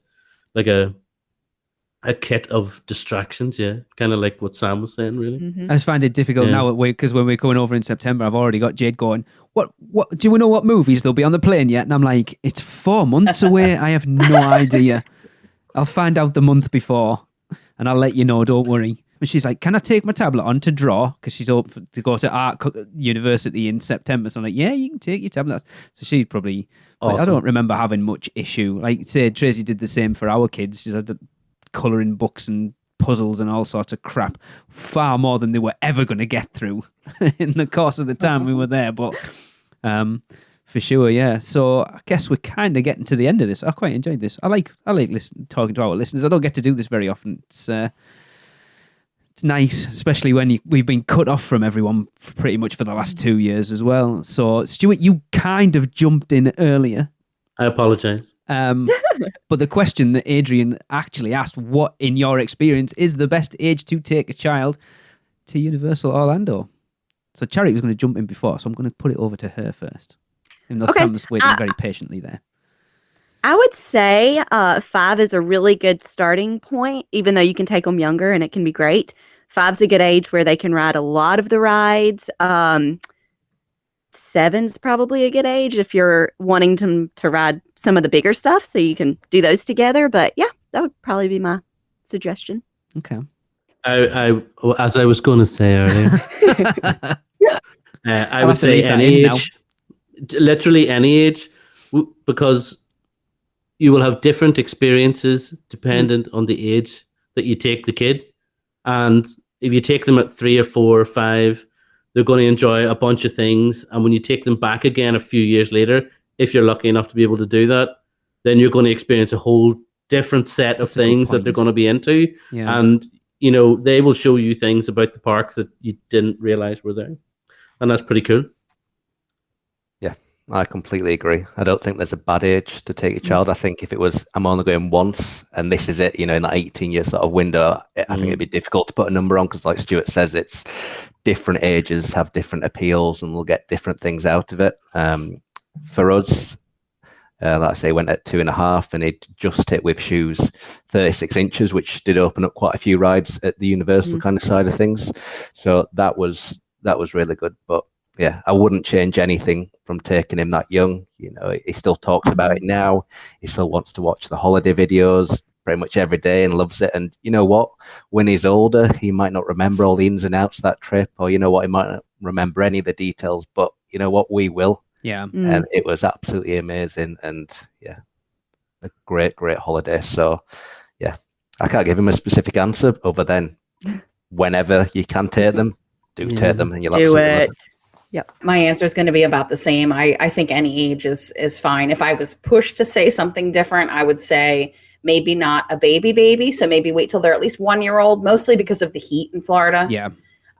kit of distractions, kind of like what Sam was saying, really. Mhm. I just find it difficult Yeah. now because when we're coming over in September, I've already got Jade going, what do we know what movies they'll be on the plane yet? And I'm like, it's 4 months away. I have no idea. I'll find out the month before and I'll let you know, don't worry. And she's like, can I take my tablet on to draw? Because she's up to go to art university in September. So I'm like, yeah, you can take your tablet. So she'd probably, like, I Awesome. don't remember having much issue. Like, say, Tracy did the same for our kids. She had colouring books and puzzles and all sorts of crap, far more than they were ever going to get through in the course of the time we were there. But for sure, yeah. So I guess we're kind of getting to the end of this. I quite enjoyed this. I like talking to our listeners. I don't get to do this very often. It's nice, especially when we've been cut off from everyone pretty much for the last 2 years as well. So Stuart, you kind of jumped in earlier. I apologize. But the question that Adrian actually asked, what in your experience is the best age to take a child to Universal Orlando? So Charity was going to jump in before, so I'm going to put it over to her first. Even though Okay. Sam was waiting very patiently there. I would say 5 is a really good starting point, even though you can take them younger and it can be great. 5's a good age where they can ride a lot of the rides. 7's probably a good age if you're wanting to ride some of the bigger stuff, so you can do those together. But yeah, that would probably be my suggestion. Okay. I as I was going to say earlier, I I'll would have to say leave that any in now. age, literally any age, because you will have different experiences dependent on the age that you take the kid. And if you take them at 3 or 4 or 5, they're going to enjoy a bunch of things. And when you take them back again a few years later, if you're lucky enough to be able to do that, then you're going to experience a whole different set of That's a good things that point. they're going to be into. Yeah. And, they will show you things about the parks that you didn't realize were there. And that's pretty cool. I completely agree. I don't think there's a bad age to take a child. I think if it was, I'm only going once and this is it, in that 18-year sort of window, I think it'd be difficult to put a number on because like Stuart says, it's different ages have different appeals and we'll get different things out of it. For us, like I say, went at 2.5 and it just hit with shoes 36 inches, which did open up quite a few rides at the Universal kind of side of things. So that was really good. But yeah, I wouldn't change anything from taking him that young. He still talks about it now. He still wants to watch the holiday videos pretty much every day and loves it. And you know what? When he's older, he might not remember all the ins and outs of that trip, or he might not remember any of the details. But you know what? We will. Yeah. And it was absolutely amazing. And yeah, a great, great holiday. So I can't give him a specific answer other than whenever you can take them, take them, and you'll Do absolutely love it. it. Yep. My answer is going to be about the same. I think any age is fine. If I was pushed to say something different, I would say maybe not a baby. So maybe wait till they're at least 1 year old, mostly because of the heat in Florida. Yeah.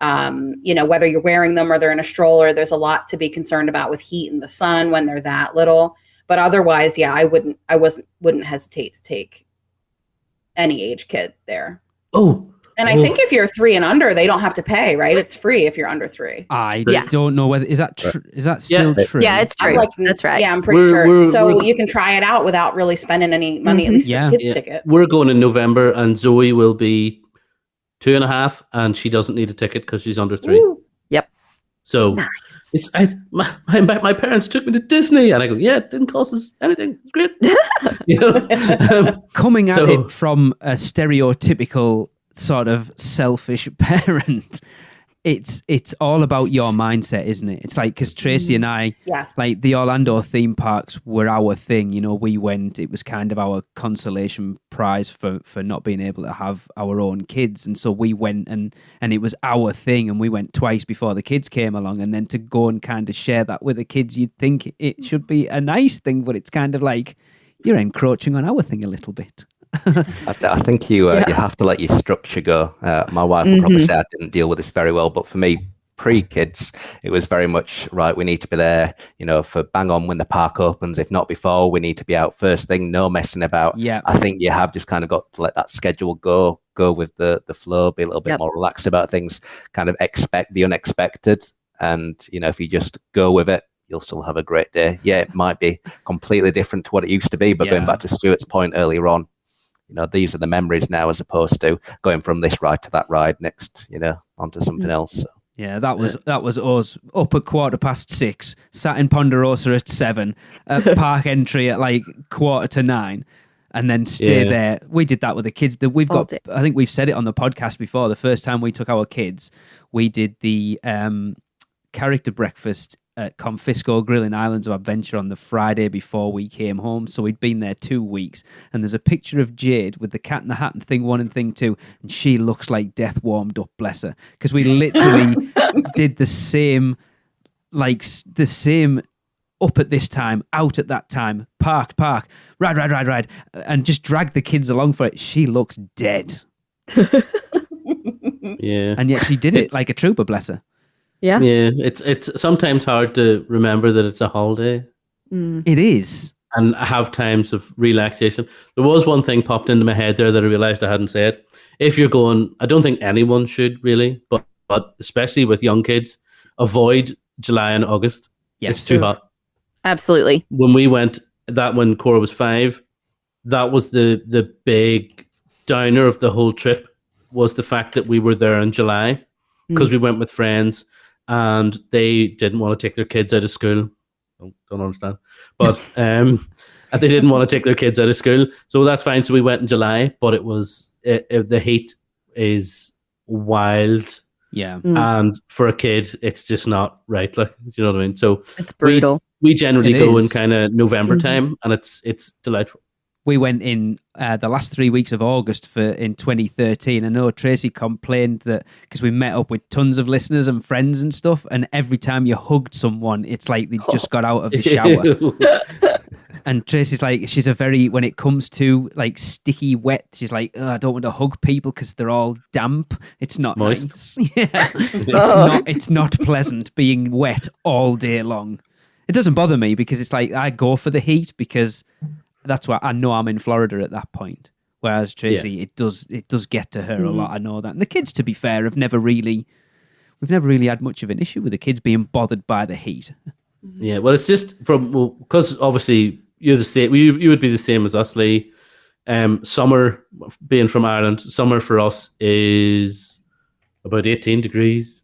Whether you're wearing them or they're in a stroller, there's a lot to be concerned about with heat and the sun when they're that little. But otherwise, yeah, I wouldn't hesitate to take any age kid there. And I think if you're 3 and under, they don't have to pay, right? It's free if you're under 3. I don't know whether is that still true? Yeah, it's true. That's right. Yeah, I'm pretty sure. So you can try it out without really spending any money, at least for the kids' ticket. We're going in November, and Zoe will be 2.5, and she doesn't need a ticket because she's under 3. Ooh. Yep. So nice. My parents took me to Disney, and I go, yeah, it didn't cost us anything. It's great. Coming at it from a stereotypical sort of selfish parent, it's all about your mindset, isn't it? It's like, because Tracy and I, like the Orlando theme parks were our thing. We went, it was kind of our consolation prize for not being able to have our own kids. And so we went and it was our thing, and we went twice before the kids came along. And then to go and kind of share that with the kids, you'd think it should be a nice thing, but it's kind of like you're encroaching on our thing a little bit. I think you have to let your structure go. My wife will probably say I didn't deal with this very well, but for me, pre-kids, it was very much, right, we need to be there, for bang on when the park opens. If not before, we need to be out first thing, no messing about. Yeah. I think you have just kind of got to let that schedule go with the flow, be a little bit more relaxed about things, kind of expect the unexpected. And, if you just go with it, you'll still have a great day. Yeah, it might be completely different to what it used to be, but going back to Stuart's point earlier on, these are the memories now, as opposed to going from this ride to that ride next, onto something else. So. Yeah, that was us up at 6:15, sat in Ponderosa at 7, at park entry at like 8:45, and then stay there. We did that with the kids. We've got, I think we've said it on the podcast before. The first time we took our kids, we did the character breakfast at Confisco Grill in Islands of Adventure on the Friday before we came home. So we'd been there 2 weeks, and there's a picture of Jade with the Cat in the Hat and Thing 1 and Thing 2, and she looks like death warmed up, bless her, because we literally did the same up at this time, out at that time, park, ride, and just dragged the kids along for it. She looks dead. Yeah. And yet she did it like a trooper, bless her. Yeah. Yeah. It's sometimes hard to remember that it's a holiday. It is. And have times of relaxation. There was one thing popped into my head there that I realized I hadn't said. If you're going, I don't think anyone should really, but especially with young kids, avoid July and August. Yes. It's too hot. Absolutely. When we went, when Cora was 5, that was the big downer of the whole trip, was the fact that we were there in July, because we went with friends and they didn't want to take their kids out of school. Don't understand. But they didn't want to take their kids out of school. So that's fine. So we went in July, but the heat is wild. Yeah. And for a kid, it's just not right. Like, you know what I mean? So it's brutal. We generally go in kind of November time, and it's delightful. We went in the last 3 weeks of August in 2013. I know Tracy complained that because we met up with tons of listeners and friends and stuff, and every time you hugged someone, it's like they just got out of the shower. And Tracy's like, she's when it comes to like sticky wet, she's like, oh, I don't want to hug people because they're all damp. It's not moist. Nice. Yeah. It's not pleasant being wet all day long. It doesn't bother me because it's like I go for the heat because that's why I know I'm in Florida at that point. Whereas Tracy, it does get to her a lot. I know that. And the kids, to be fair, we've never really had much of an issue with the kids being bothered by the heat. Yeah, well, it's just because obviously you're the same. You would be the same as us, Lee. Summer, being from Ireland, summer for us is about 18 degrees.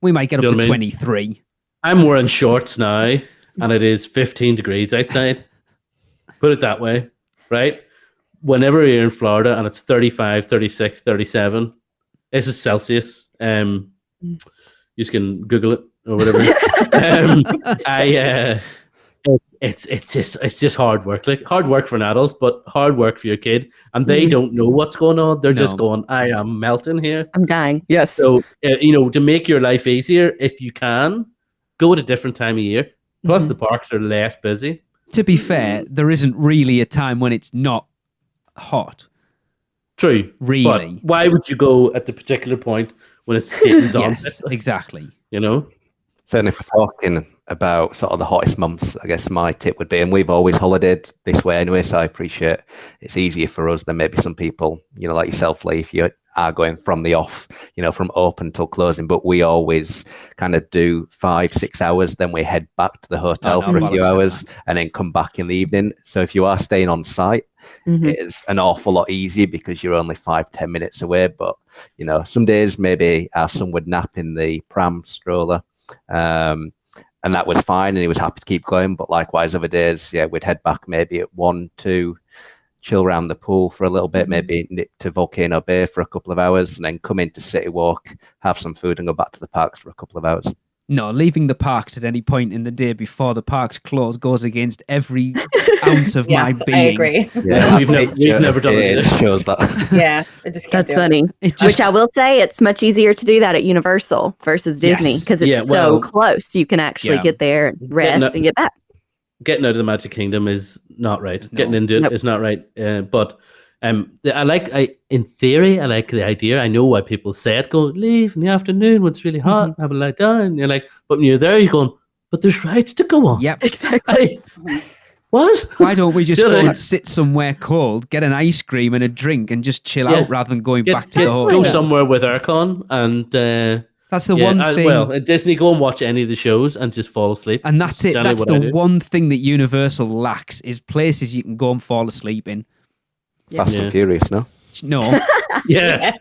We might get up to 23. I'm wearing shorts now, and it is 15 degrees outside. Put it that way, right? Whenever you're in Florida and it's 35, 36, 37, this is Celsius. You can Google it or whatever. It's just hard work, like hard work for an adult, but hard work for your kid, and they don't know what's going on. They're just going, I am melting here. I'm dying. Yes. So to make your life easier, if you can, go at a different time of year. Plus, the parks are less busy. To be fair, there isn't really a time when it's not hot. True. Really. But why would you go at the particular point when it's Satan's on? Yes, exactly. Certainly, if we're talking about sort of the hottest months, I guess my tip would be, and we've always holidayed this way anyway, so I appreciate it's easier for us than maybe some people, like yourself, Lee, if you are going from the off, from open till closing, but we always kind of do 5-6 hours, then we head back to the hotel for a few hours and then come back in the evening. So if you are staying on site, it is an awful lot easier because you're only 5-10 minutes away. But, some days maybe our son would nap in the pram stroller. And that was fine, and he was happy to keep going. But likewise, other days, we'd head back maybe at 1-2, chill around the pool for a little bit, maybe nip to Volcano Bay for a couple of hours, and then come into City Walk, have some food, and go back to the parks for a couple of hours. No, leaving the parks at any point in the day before the parks close goes against every ounce of my being. I agree. Yeah, we've never done it. It shows that. Yeah, I just can't That's funny. Which I will say, it's much easier to do that at Universal versus Disney because it's so close. You can actually get there and rest and get back. Getting out of the Magic Kingdom is not right. No. Getting into it is not right. But in theory, I like the idea. I know why people say it. Go leave in the afternoon when it's really hot, have a lie down. And you're like, but when you're there, you're going, but there's rides to go on. Yep, exactly. What? Why don't we just go and sit somewhere cold, get an ice cream and a drink, and just chill out rather than going back to the hotel? Go somewhere with aircon and. That's the one thing. Well, at Disney, go and watch any of the shows and just fall asleep. And that's it. That's the one thing that Universal lacks is places you can go and fall asleep in. Fast and Furious, no? No. Yeah.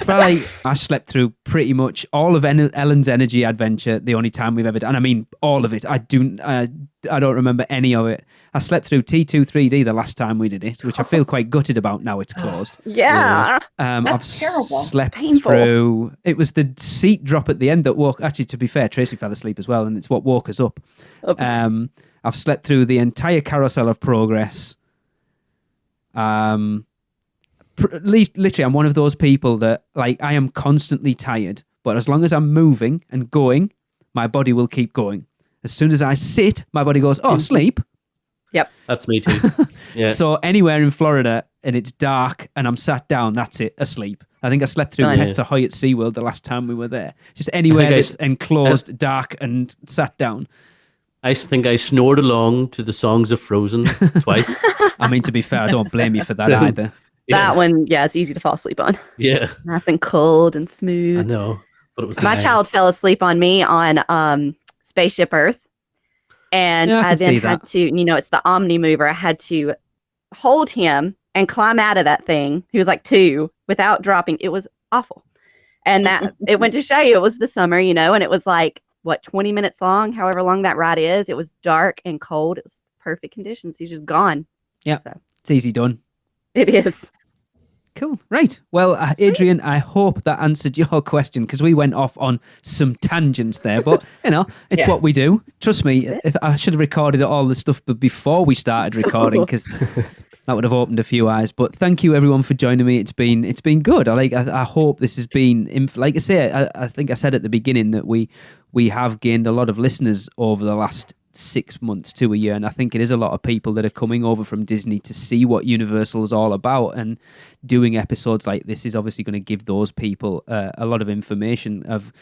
But I slept through pretty much all of Ellen's Energy Adventure the only time we've ever done. And I mean, all of it. I don't remember any of it. I slept through T2 3D the last time we did it, which I feel quite gutted about now it's closed. Yeah. That's terrible. Slept through. It was the seat drop at the end that woke. Actually, to be fair, Tracy fell asleep as well, and it's what woke us up. I've slept through the entire Carousel of Progress. Literally, I'm one of those people that I am constantly tired, but as long as I'm moving and going, my body will keep going. As soon as I sit, my body goes, sleep. Yep. That's me too. Yeah. So anywhere in Florida and it's dark and I'm sat down, that's it, asleep. I think I slept through Pets Ahoy at SeaWorld the last time we were there. Just anywhere that's enclosed, dark and sat down. I think I snored along to the songs of Frozen twice. I mean, to be fair, I don't blame you for that either. That one, it's easy to fall asleep on. Yeah. Nice and cold and smooth. I know, but it was My child fell asleep on me on Spaceship Earth. And I then had to, it's the Omni Mover. I had to hold him and climb out of that thing. He was like 2 without dropping. It was awful. And that it went to show you it was the summer, and it was like, 20 minutes long, however long that ride is. It was dark and cold. It was perfect conditions. He's just gone. Yeah, so. It's easy done. It is. Cool. Right. Well, Adrian, I hope that answered your question because we went off on some tangents there, but it's what we do. Trust me, I should have recorded all the stuff before we started recording because that would have opened a few eyes. But thank you everyone for joining me. It's been good. I hope this has been, like I say, I think I said at the beginning that we have gained a lot of listeners over the last 6 months to a year, and I think it is a lot of people that are coming over from Disney to see what Universal is all about, and doing episodes like this is obviously going to give those people a lot of information of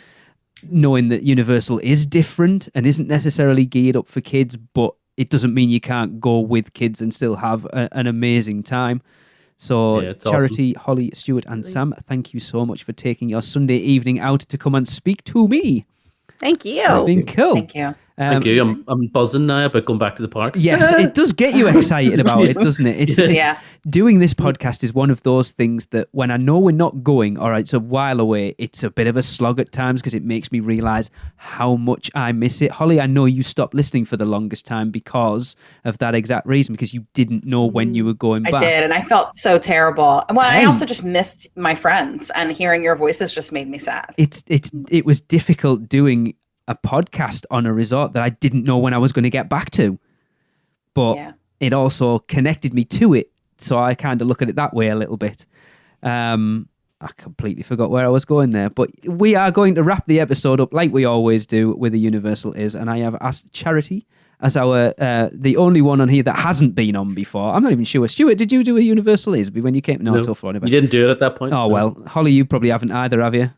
knowing that Universal is different and isn't necessarily geared up for kids, but it doesn't mean you can't go with kids and still have an amazing time. So Charity, awesome. Holly, Stuart and Sam, thank you so much for taking your Sunday evening out to come and speak to me. Thank you. It's been cool. Thank you. Thank you. I'm buzzing now about going back to the park. Yes, it does get you excited about it, doesn't it? It's doing this podcast is one of those things that when I know we're not going, all right, it's a while away, it's a bit of a slog at times because it makes me realise how much I miss it. Holly, I know you stopped listening for the longest time because of that exact reason, because you didn't know when you were going back. I did, and I felt so terrible. Well, I also just missed my friends, and hearing your voices just made me sad. It was difficult doing a podcast on a resort that I didn't know when I was going to get back to. but it also connected me to it. So I kind of look at it that way a little bit. I completely forgot where I was going there, but we are going to wrap the episode up like we always do with a Universal Is, and I have asked Charity as our the only one on here that hasn't been on before. I'm not even sure. Stuart, did you do a Universal Is when you came? No, tough one. You didn't do it at that point. Oh, well. Holly, you probably haven't either, have you?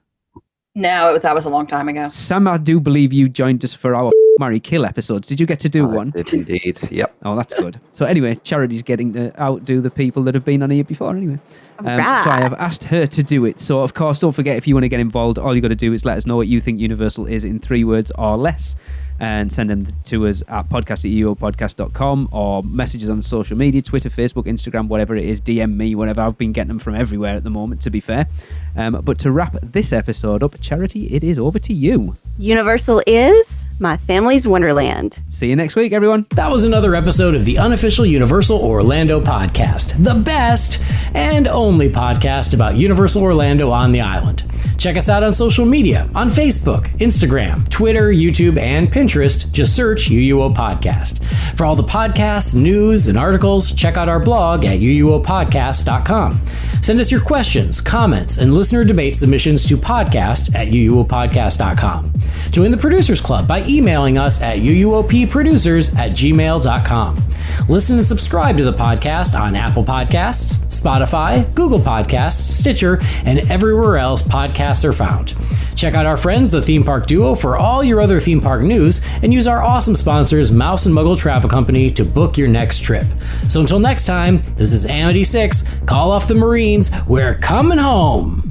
No, that was a long time ago. Sam, I do believe you joined us for our Marry Kill episodes. Did you get to do one? I did indeed, yep. Oh, that's good. So anyway, Charity's getting to outdo the people that have been on here before anyway. Right. So I have asked her to do it. So of course, don't forget, if you want to get involved, all you got to do is let us know what you think Universal is in 3 words or less, and send them to us at podcast@uopodcast.com, or messages on social media, Twitter, Facebook, Instagram, whatever it is, DM me, whatever. I've been getting them from everywhere at the moment, to be fair. But to wrap this episode up, Charity, it is over to you. Universal is my family's wonderland. See you next week, everyone. That was another episode of the unofficial Universal Orlando podcast, the best and only podcast about Universal Orlando on the island. Check us out on social media, on Facebook, Instagram, Twitter, YouTube, and Pinterest. Just search UUO Podcast. For all the podcasts, news, and articles, check out our blog at uuopodcast.com. Send us your questions, comments, and listener debate submissions to podcast@uuopodcast.com. Join the Producers Club by emailing us at uuopproducers@gmail.com. Listen and subscribe to the podcast on Apple Podcasts, Spotify, Google Podcasts, Stitcher, and everywhere else podcasts are found. Check out our friends, the Theme Park Duo, for all your other theme park news, and use our awesome sponsors, Mouse and Muggle Travel Company, to book your next trip. So until next time, this is Amity 6. Call off the Marines. We're coming home.